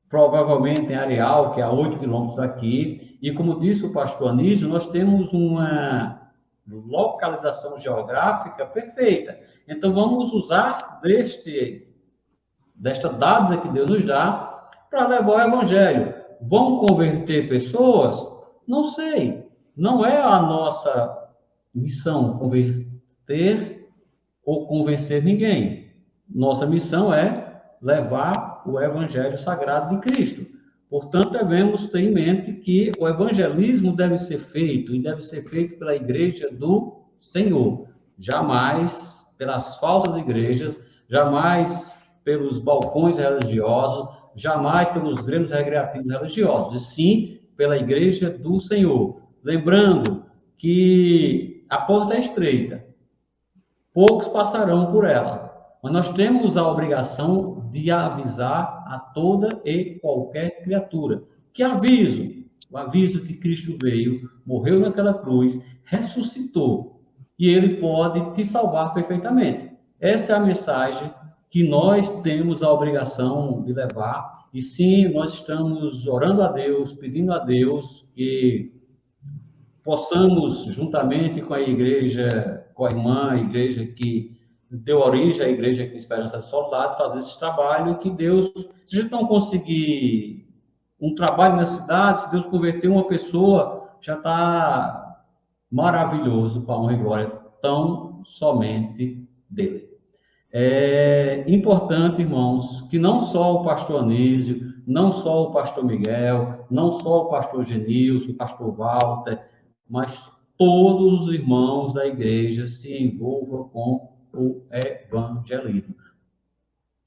Speaker 2: provavelmente em Areal, que é a 8 quilômetros daqui. E como disse o pastor Anísio, nós temos uma localização geográfica perfeita. Então, vamos usar desta dádiva que Deus nos dá para levar o evangelho. Vamos converter pessoas? Não sei. Não é a nossa missão converter ou convencer ninguém. Nossa missão é levar o evangelho sagrado de Cristo. Portanto, devemos ter em mente que o evangelismo deve ser feito, e deve ser feito pela igreja do Senhor, jamais pelas falsas igrejas, jamais pelos balcões religiosos, jamais pelos grêmios recreativos religiosos, e sim pela igreja do Senhor. Lembrando que a porta é estreita, poucos passarão por ela, mas nós temos a obrigação de avisar a toda e qualquer criatura. Que aviso? O aviso que Cristo veio, morreu naquela cruz, ressuscitou, e ele pode te salvar perfeitamente. Essa é a mensagem que nós temos a obrigação de levar, e sim, nós estamos orando a Deus, pedindo a Deus que possamos, juntamente com a igreja, com a irmã, a igreja que deu origem à igreja aqui Esperança do Soldado, fazer esse trabalho, e que Deus, se a gente não conseguir um trabalho na cidade, se Deus converter uma pessoa, já está maravilhoso, para a honra e glória tão somente dele. É importante, irmãos, que não só o pastor Anísio, não só o pastor Miguel, não só o pastor Genilson, o pastor Walter, mas todos os irmãos da igreja se envolvam com o evangelismo.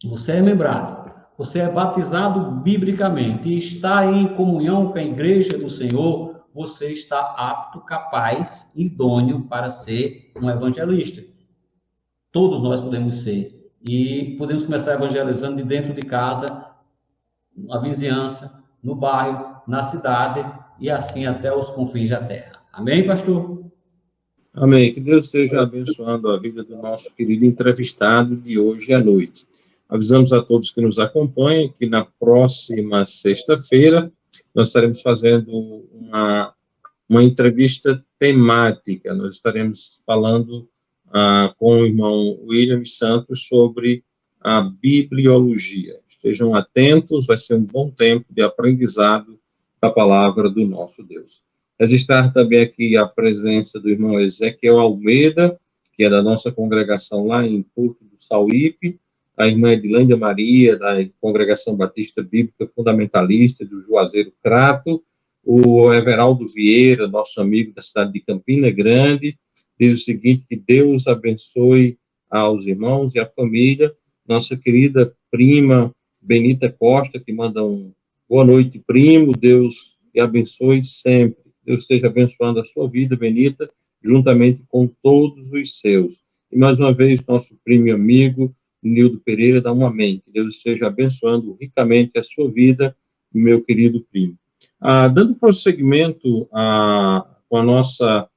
Speaker 2: Você é membrado, você é batizado biblicamente e está em comunhão com a igreja do Senhor, você está apto, capaz, idôneo para ser um evangelista. Todos nós podemos ser. E podemos começar evangelizando de dentro de casa, na vizinhança, no bairro, na cidade e assim até os confins da terra. Amém, pastor?
Speaker 1: Amém. Que Deus esteja abençoando a vida do nosso querido entrevistado de hoje à noite. Avisamos a todos que nos acompanham que na próxima sexta-feira nós estaremos fazendo uma entrevista temática. Nós estaremos falando com o irmão William Santos sobre a bibliologia. Estejam atentos, vai ser um bom tempo de aprendizado da palavra do nosso Deus. Registrar também aqui a presença do irmão Ezequiel Almeida, que é da nossa congregação lá em Porto do Sauípe, a irmã Edilândia Maria, da Congregação Batista Bíblica Fundamentalista do Juazeiro Crato, o Everaldo Vieira, nosso amigo da cidade de Campina Grande, diz o seguinte: que Deus abençoe aos irmãos e à família. Nossa querida prima Benita Costa, que manda boa noite, primo, Deus te abençoe sempre. Deus esteja abençoando a sua vida, Benita, juntamente com todos os seus. E mais uma vez, nosso primo e amigo, Nildo Pereira, dá um amém. Que Deus esteja abençoando ricamente a sua vida, meu querido primo. Dando prosseguimento com a nossa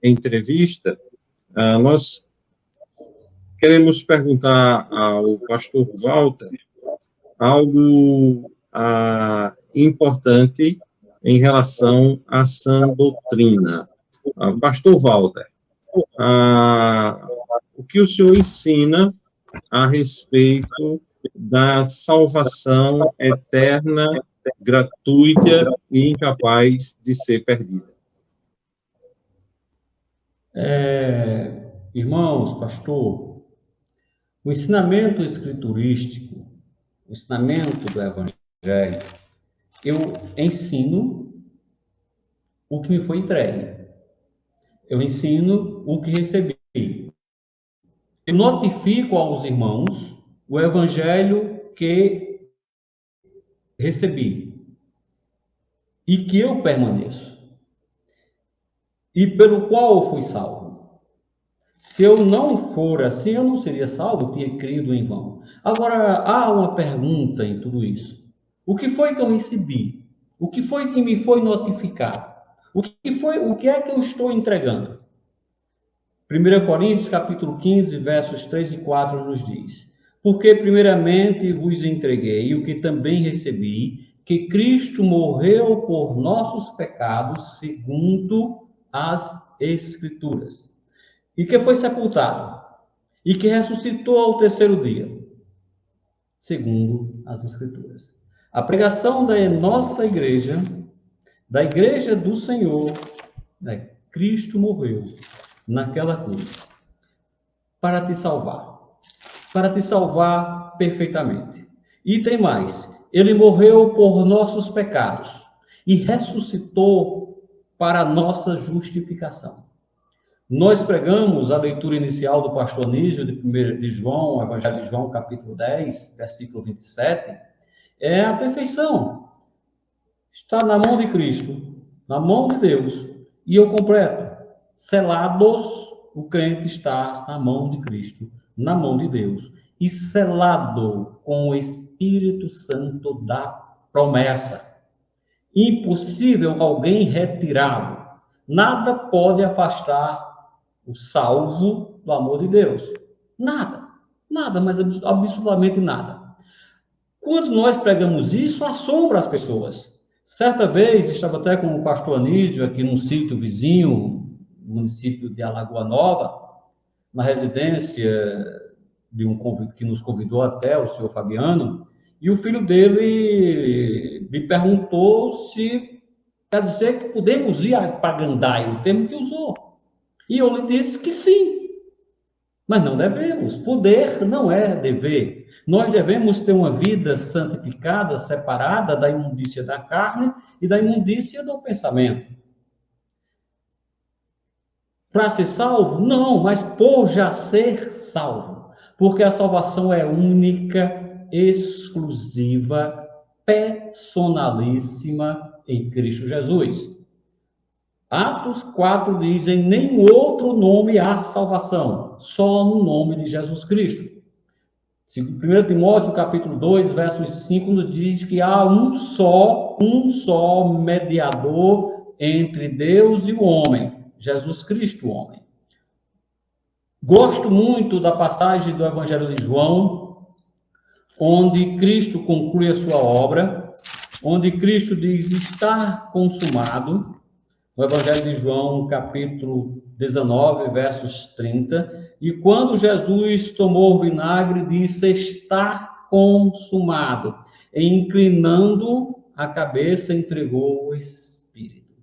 Speaker 1: entrevista, nós queremos perguntar ao pastor Walter algo importante em relação à sã doutrina. Pastor Walter, o que o senhor ensina a respeito da salvação eterna, gratuita e incapaz de ser perdida?
Speaker 2: Irmãos, pastor, o ensinamento escriturístico, o ensinamento do Evangelho, eu ensino o que me foi entregue. Eu ensino o que recebi. Eu notifico aos irmãos o Evangelho que recebi e que eu permaneço e pelo qual eu fui salvo. Se eu não for assim, eu não seria salvo, tinha crido em vão. Agora, há uma pergunta em tudo isso. O que foi que eu recebi? O que foi que me foi notificado? O que é que eu estou entregando? 1 Coríntios, capítulo 15, versos 3 e 4 nos diz: porque primeiramente vos entreguei o que também recebi, que Cristo morreu por nossos pecados, segundo as Escrituras, e que foi sepultado, e que ressuscitou ao terceiro dia, segundo as Escrituras. A pregação da nossa igreja, da igreja do Senhor, Cristo morreu naquela cruz para te salvar perfeitamente. E tem mais, ele morreu por nossos pecados e ressuscitou para a nossa justificação. Nós pregamos a leitura inicial do pastor Anísio, de João, o Evangelho de João, capítulo 10, versículo 27, é a perfeição. Está na mão de Cristo, na mão de Deus, e eu completo. Selados, o crente está na mão de Cristo, na mão de Deus, e selado com o Espírito Santo da promessa. Impossível alguém retirá-lo. Nada pode afastar o salvo do amor de Deus. Nada, mas absolutamente nada. Quando nós pregamos isso, assombra as pessoas. Certa vez, estava até com o pastor Anísio, aqui num sítio vizinho, no município de Alagoa Nova, na residência de que nos convidou até, o senhor Fabiano, e o filho dele me perguntou se quer dizer que podemos ir a Pagandai, o termo que usou. E eu lhe disse que sim, mas não devemos. Poder não é dever. Nós devemos ter uma vida santificada, separada da imundícia da carne e da imundícia do pensamento. Para ser salvo? Não, mas por já ser salvo. Porque a salvação é única, exclusiva, personalíssima em Cristo Jesus. Atos 4 diz, em nenhum outro nome há salvação, só no nome de Jesus Cristo. 1 Timóteo, capítulo 2, verso 5, nos diz que há um só mediador entre Deus e o homem, Jesus Cristo, o homem. Gosto muito da passagem do Evangelho de João, onde Cristo conclui a sua obra, onde Cristo diz, está consumado. No Evangelho de João, capítulo 19, versos 30. E quando Jesus tomou o vinagre, disse, está consumado. E inclinando a cabeça, entregou o Espírito.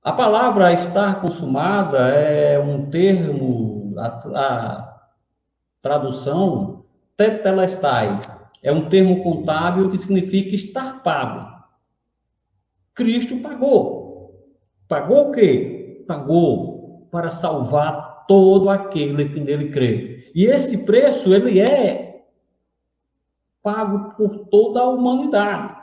Speaker 2: A palavra estar consumada é um termo, a tradução, tetelestai. É um termo contábil que significa estar pago. Cristo pagou. Pagou o quê? Pagou para salvar todo aquele que nele crê. E esse preço, ele é pago por toda a humanidade.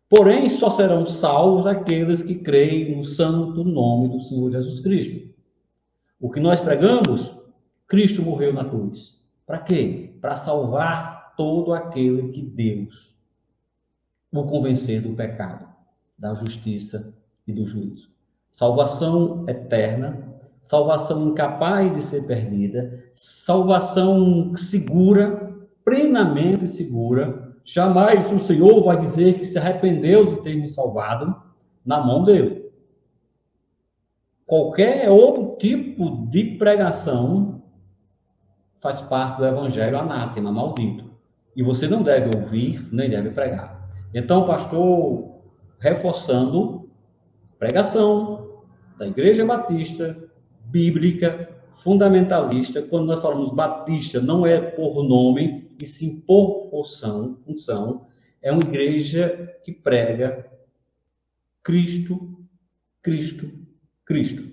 Speaker 2: Porém, só serão salvos aqueles que creem no santo nome do Senhor Jesus Cristo. O que nós pregamos, Cristo morreu na cruz. Para quê? Para salvar todo aquele que Deus o convencer do pecado, da justiça e do juízo. Salvação eterna, salvação incapaz de ser perdida, salvação segura, plenamente segura. Jamais o Senhor vai dizer que se arrependeu de ter me salvado na mão dele. Qualquer outro tipo de pregação faz parte do evangelho anátema, maldito. E você não deve ouvir, nem deve pregar. Então, pastor, reforçando, pregação da Igreja Batista, bíblica, fundamentalista. Quando nós falamos batista, não é por nome, e sim por função. É uma igreja que prega Cristo, Cristo, Cristo.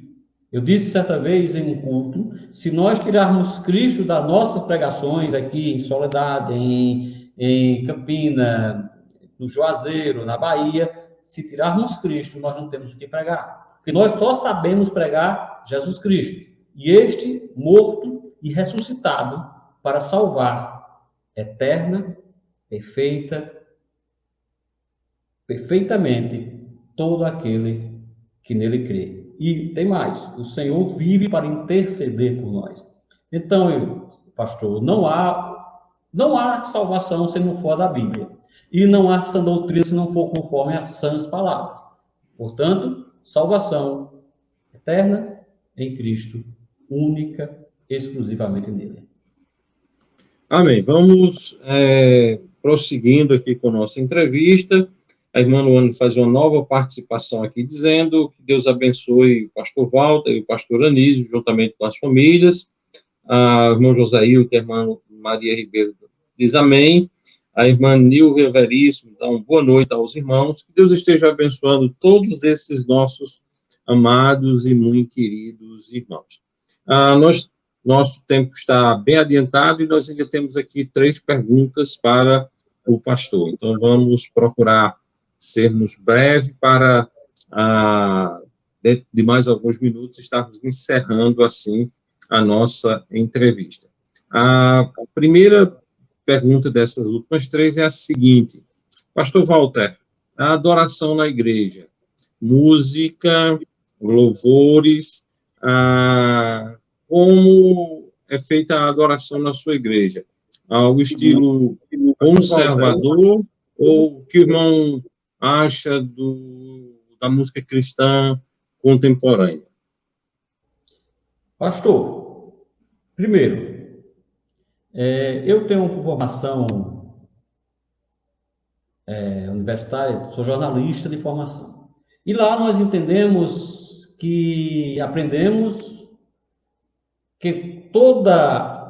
Speaker 2: Eu disse certa vez em um culto, se nós tirarmos Cristo das nossas pregações aqui em Soledade, em Campina, no Juazeiro, na Bahia, se tirarmos Cristo, nós não temos o que pregar. Porque nós só sabemos pregar Jesus Cristo. E este morto e ressuscitado para salvar eterna, perfeitamente todo aquele que nele crê. E tem mais, o Senhor vive para interceder por nós. Então, pastor, não há salvação se não for da Bíblia. E não há sã doutrina se não for conforme as sãs palavras. Portanto, salvação eterna em Cristo, única, exclusivamente nele.
Speaker 1: Amém. Vamos prosseguindo aqui com a nossa entrevista. A irmã Luana faz uma nova participação aqui, dizendo que Deus abençoe o pastor Walter e o pastor Anísio, juntamente com as famílias. O irmão Josailton, a irmã Maria Ribeiro diz amém. a irmã Nilvia Veríssimo. Então, boa noite aos irmãos. Que Deus esteja abençoando todos esses nossos amados e muito queridos irmãos. Nosso tempo está bem adiantado e nós ainda temos aqui 3 perguntas para o pastor. Então, vamos procurar sermos breves para, dentro de mais alguns minutos, estarmos encerrando, assim, a nossa entrevista. A primeira pergunta dessas últimas 3 é a seguinte: Pastor Walter, a adoração na igreja, música, louvores, como é feita a adoração na sua igreja? Ao estilo conservador, ou o que o irmão acha da música cristã contemporânea?
Speaker 2: Pastor, primeiro, eu tenho uma formação universitária, sou jornalista de formação. E lá nós aprendemos que toda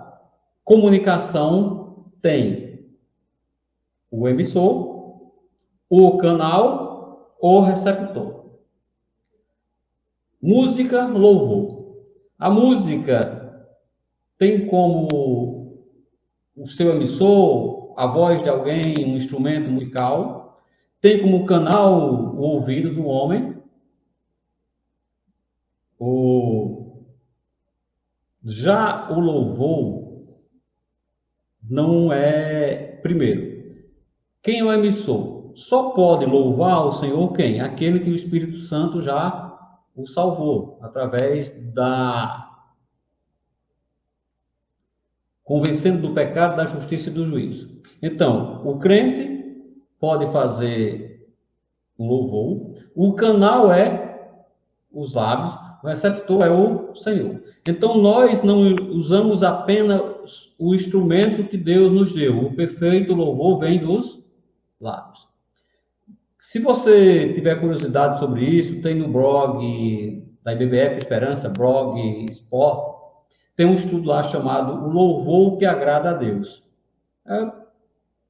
Speaker 2: comunicação tem o emissor, o canal, o receptor. Música, louvor. A música tem como o seu emissor a voz de alguém, um instrumento musical, tem como canal o ouvido do homem. Já o louvor não é, primeiro, quem é o emissor? Só pode louvar o Senhor quem? Aquele que o Espírito Santo já o salvou, através convencendo do pecado, da justiça e do juízo. Então, o crente pode fazer um louvor, o canal é os lábios, o receptor é o Senhor. Então, nós não usamos apenas o instrumento que Deus nos deu. O perfeito louvor vem dos lábios. Se você tiver curiosidade sobre isso, tem no blog da IBBF Esperança, blog Sport, tem um estudo lá chamado O Louvor que Agrada a Deus. É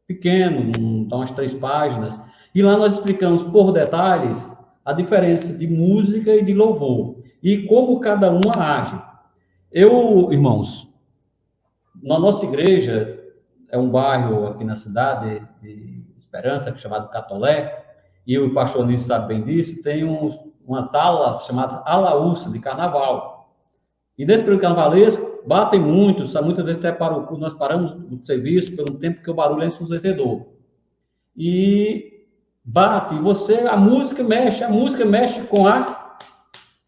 Speaker 2: pequeno, dá umas 3 páginas. E lá nós explicamos por detalhes a diferença de música e de louvor. E como cada uma age. Irmãos, na nossa igreja, é um bairro aqui na cidade de Esperança, que é chamado Catolé, e o pastor Nício sabe bem disso, tem umas alas chamadas alaúça de carnaval. E nesse período carnavalesco, batem muito, sabe? Muitas vezes até nós paramos do serviço pelo tempo que o barulho é ensurdecedor. E bate, a música mexe com a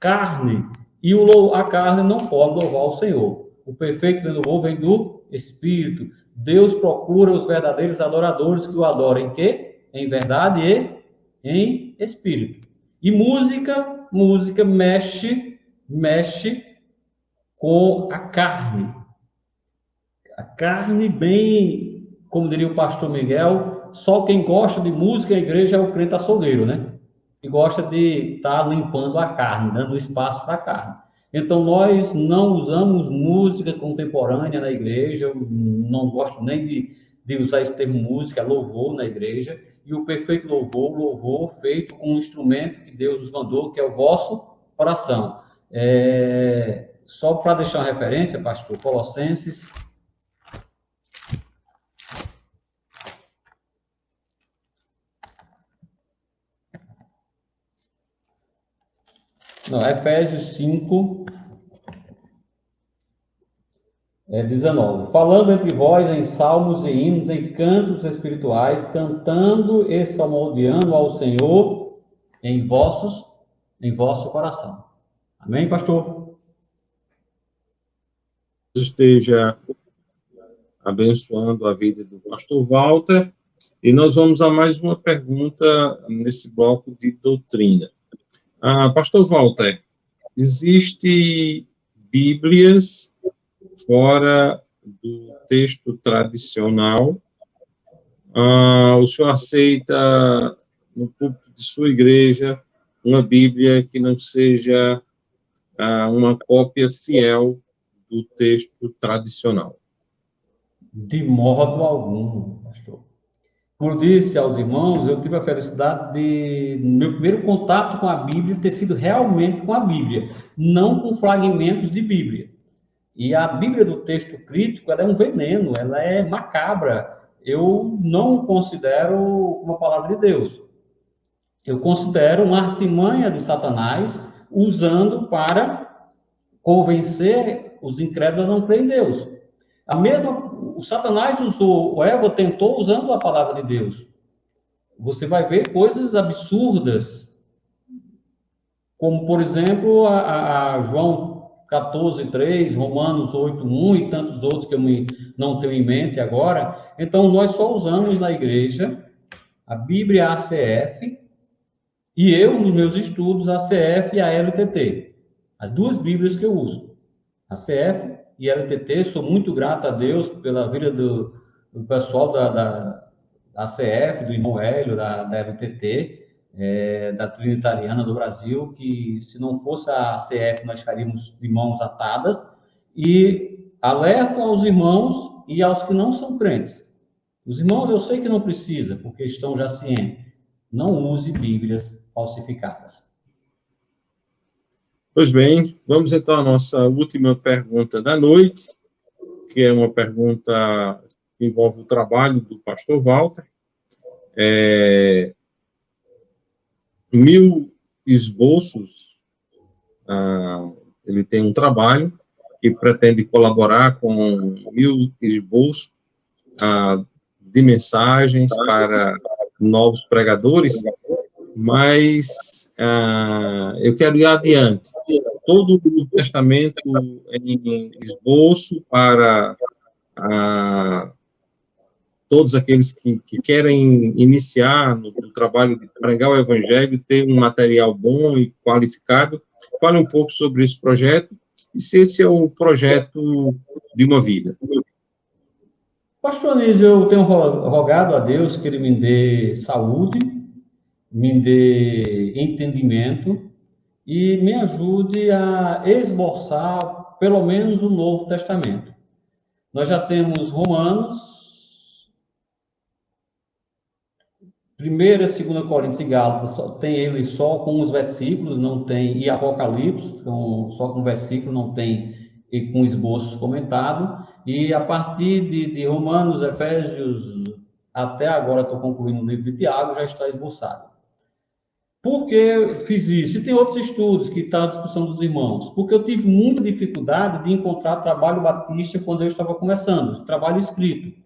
Speaker 2: carne. E a carne não pode louvar o Senhor. O perfeito louvor vem do Espírito. Deus procura os verdadeiros adoradores que o adorem em verdade e em espírito. E música mexe com a carne. A carne bem, como diria o pastor Miguel, só quem gosta de música na igreja é o crente açougueiro, né? Que gosta de estar limpando a carne, dando espaço para a carne. Então, nós não usamos música contemporânea na igreja, eu não gosto nem de usar esse termo música, louvor na igreja, e o perfeito louvor feito com um instrumento que Deus nos mandou, que é o vosso coração. Só para deixar uma referência, pastor, Colossenses. Não, Efésios 5, 19. Falando entre vós em salmos e hinos, em cantos espirituais, cantando e salmodiando ao Senhor em vosso coração. Amém, pastor?
Speaker 1: Esteja abençoando a vida do pastor Walter. E nós vamos a mais uma pergunta nesse bloco de doutrina. Pastor Walter, existe Bíblias fora do texto tradicional? O senhor aceita, no púlpito de sua igreja, uma Bíblia que não seja uma cópia fiel do texto tradicional?
Speaker 2: De modo algum, pastor. Como disse aos irmãos, eu tive a felicidade de, no meu primeiro contato com a Bíblia, ter sido realmente com a Bíblia, não com fragmentos de Bíblia. E a Bíblia do texto crítico, ela é um veneno, ela é macabra. Eu não considero uma palavra de Deus. Eu considero uma artimanha de Satanás usando para convencer os incrédulos a não crer em Deus. O Satanás usou, o Eva tentou usando a palavra de Deus. Você vai ver coisas absurdas, como, por exemplo, a João 14:3, Romanos 8:1 e tantos outros que eu não tenho em mente agora. Então, nós só usamos na igreja a Bíblia ACF e eu, nos meus estudos, a ACF e a LTT. As duas Bíblias que eu uso, a CF e a LTT. Sou muito grato a Deus pela vida do pessoal da ACF, do irmão Hélio, da LTT, da Trinitariana do Brasil, que se não fosse a ACF, nós estaríamos de mãos atadas. E alerto aos irmãos e aos que não são crentes. Os irmãos, eu sei que não precisa, porque estão já cientes. Não use Bíblias falsificadas.
Speaker 1: Pois bem, vamos então à nossa última pergunta da noite, que é uma pergunta que envolve o trabalho do pastor Walter. 1000 esboços, ele tem um trabalho que pretende colaborar com 1000 esboços de mensagens para novos pregadores, mas eu quero ir adiante. Todo o Novo Testamento em esboço para todos aqueles que querem iniciar no trabalho de pregar o Evangelho, ter um material bom e qualificado. Fale um pouco sobre esse projeto e se esse é o projeto de uma vida.
Speaker 2: Pastor Anísio, eu tenho rogado a Deus que Ele me dê saúde, me dê entendimento e me ajude a esboçar pelo menos o Novo Testamento. Nós já temos Romanos, 1ª, 2ª Coríntios e Gálatas, tem ele só com os versículos, não tem, e Apocalipse, só com versículos, não tem, e com esboços comentados, e a partir de Romanos, Efésios, até agora estou concluindo o livro de Tiago, já está esboçado. Por que fiz isso? E tem outros estudos que está à discussão dos irmãos. Porque eu tive muita dificuldade de encontrar trabalho batista quando eu estava começando, trabalho escrito.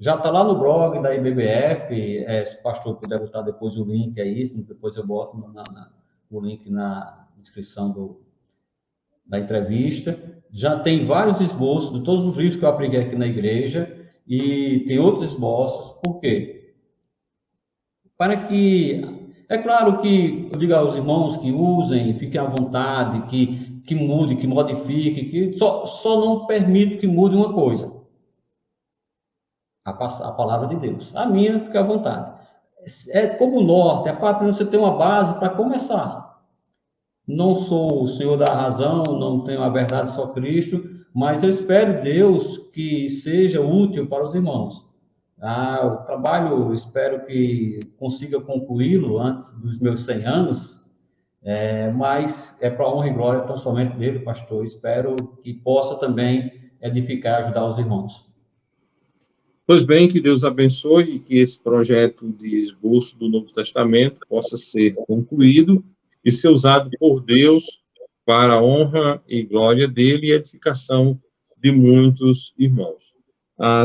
Speaker 2: Já está lá no blog da IBBF, se o pastor puder botar depois o link aí, depois eu boto o link na descrição da entrevista. Já tem vários esboços de todos os livros que eu aprendi aqui na igreja, e tem outros esboços. Por quê? Para que... É claro que eu digo aos irmãos que usem, fiquem à vontade, que mude, que modifique, que só não permito que mude uma coisa: a palavra de Deus. A minha, fica à vontade. É como o norte, é para você ter uma base para começar. Não sou o senhor da razão, não tenho a verdade, só Cristo, mas eu espero Deus que seja útil para os irmãos. O trabalho, eu espero que consiga concluí-lo antes dos meus 100 anos, mas é para a honra e glória tão somente dele, pastor. Espero que possa também edificar, ajudar os irmãos.
Speaker 1: Pois bem, que Deus abençoe e que esse projeto de esboço do Novo Testamento possa ser concluído e ser usado por Deus para a honra e glória dele e edificação de muitos irmãos.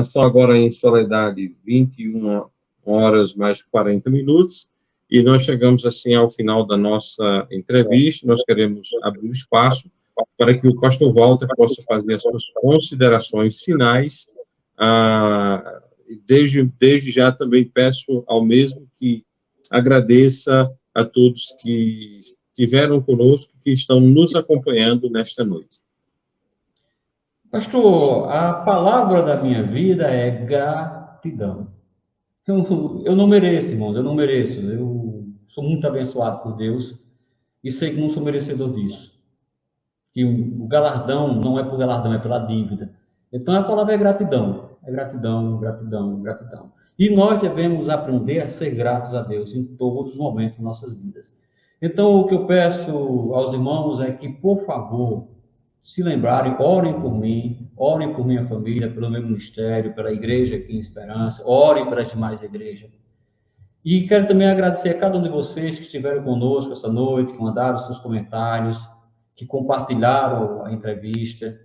Speaker 1: São agora em soledade 21 horas mais 40 minutos, e nós chegamos assim ao final da nossa entrevista. Nós queremos abrir o espaço para que o pastor Walter possa fazer as suas considerações finais. Desde já também peço ao mesmo que agradeça a todos que estiveram conosco, que estão nos acompanhando nesta noite.
Speaker 2: Pastor, a palavra da minha vida é gratidão. Eu não mereço, irmãos, eu não mereço. Eu sou muito abençoado por Deus e sei que não sou merecedor disso. Que o galardão não é por galardão, é pela dívida. Então a palavra é gratidão. É gratidão, gratidão, gratidão. E nós devemos aprender a ser gratos a Deus em todos os momentos de nossas vidas. Então, o que eu peço aos irmãos é que, por favor, se lembrarem, orem por mim, orem por minha família, pelo meu ministério, pela igreja aqui em Esperança, orem para as demais igrejas. E quero também agradecer a cada um de vocês que estiveram conosco essa noite, que mandaram seus comentários, que compartilharam a entrevista,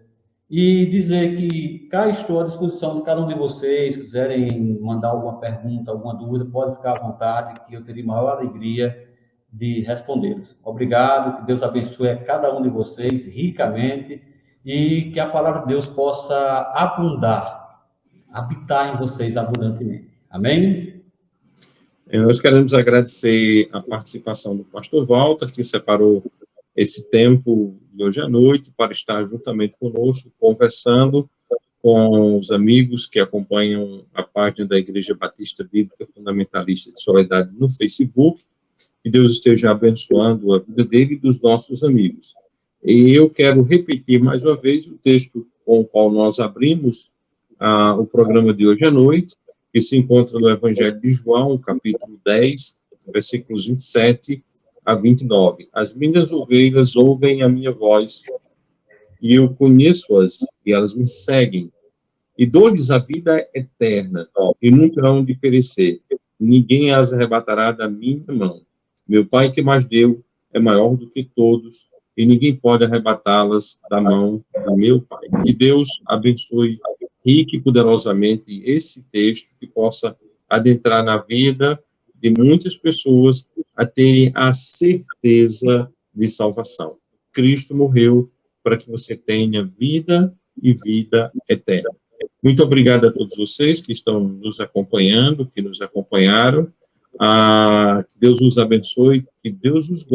Speaker 2: e dizer que cá estou à disposição de cada um de vocês, quiserem mandar alguma pergunta, alguma dúvida, pode ficar à vontade, que eu terei maior alegria de respondê-los. Obrigado, que Deus abençoe a cada um de vocês ricamente e que a palavra de Deus possa abundar, habitar em vocês abundantemente. Amém?
Speaker 1: Nós queremos agradecer a participação do pastor Walter, que separou esse tempo de hoje à noite para estar juntamente conosco, conversando com os amigos que acompanham a página da Igreja Batista Bíblica Fundamentalista de Soledade no Facebook. Que Deus esteja abençoando a vida dele e dos nossos amigos. E eu quero repetir mais uma vez o texto com o qual nós abrimos o programa de hoje à noite, que se encontra no Evangelho de João, capítulo 10, versículos 27 a 29. As minhas ovelhas ouvem a minha voz, e eu conheço-as, e elas me seguem. E dou-lhes a vida eterna, e nunca hão de perecer. Ninguém as arrebatará da minha mão. Meu Pai que mais deu é maior do que todos, e ninguém pode arrebatá-las da mão do meu Pai. Que Deus abençoe rique e poderosamente esse texto, que possa adentrar na vida de muitas pessoas a terem a certeza de salvação. Cristo morreu para que você tenha vida e vida eterna. Muito obrigado a todos vocês que estão nos acompanhando, que nos acompanharam. Que Deus os abençoe, que Deus os guarde.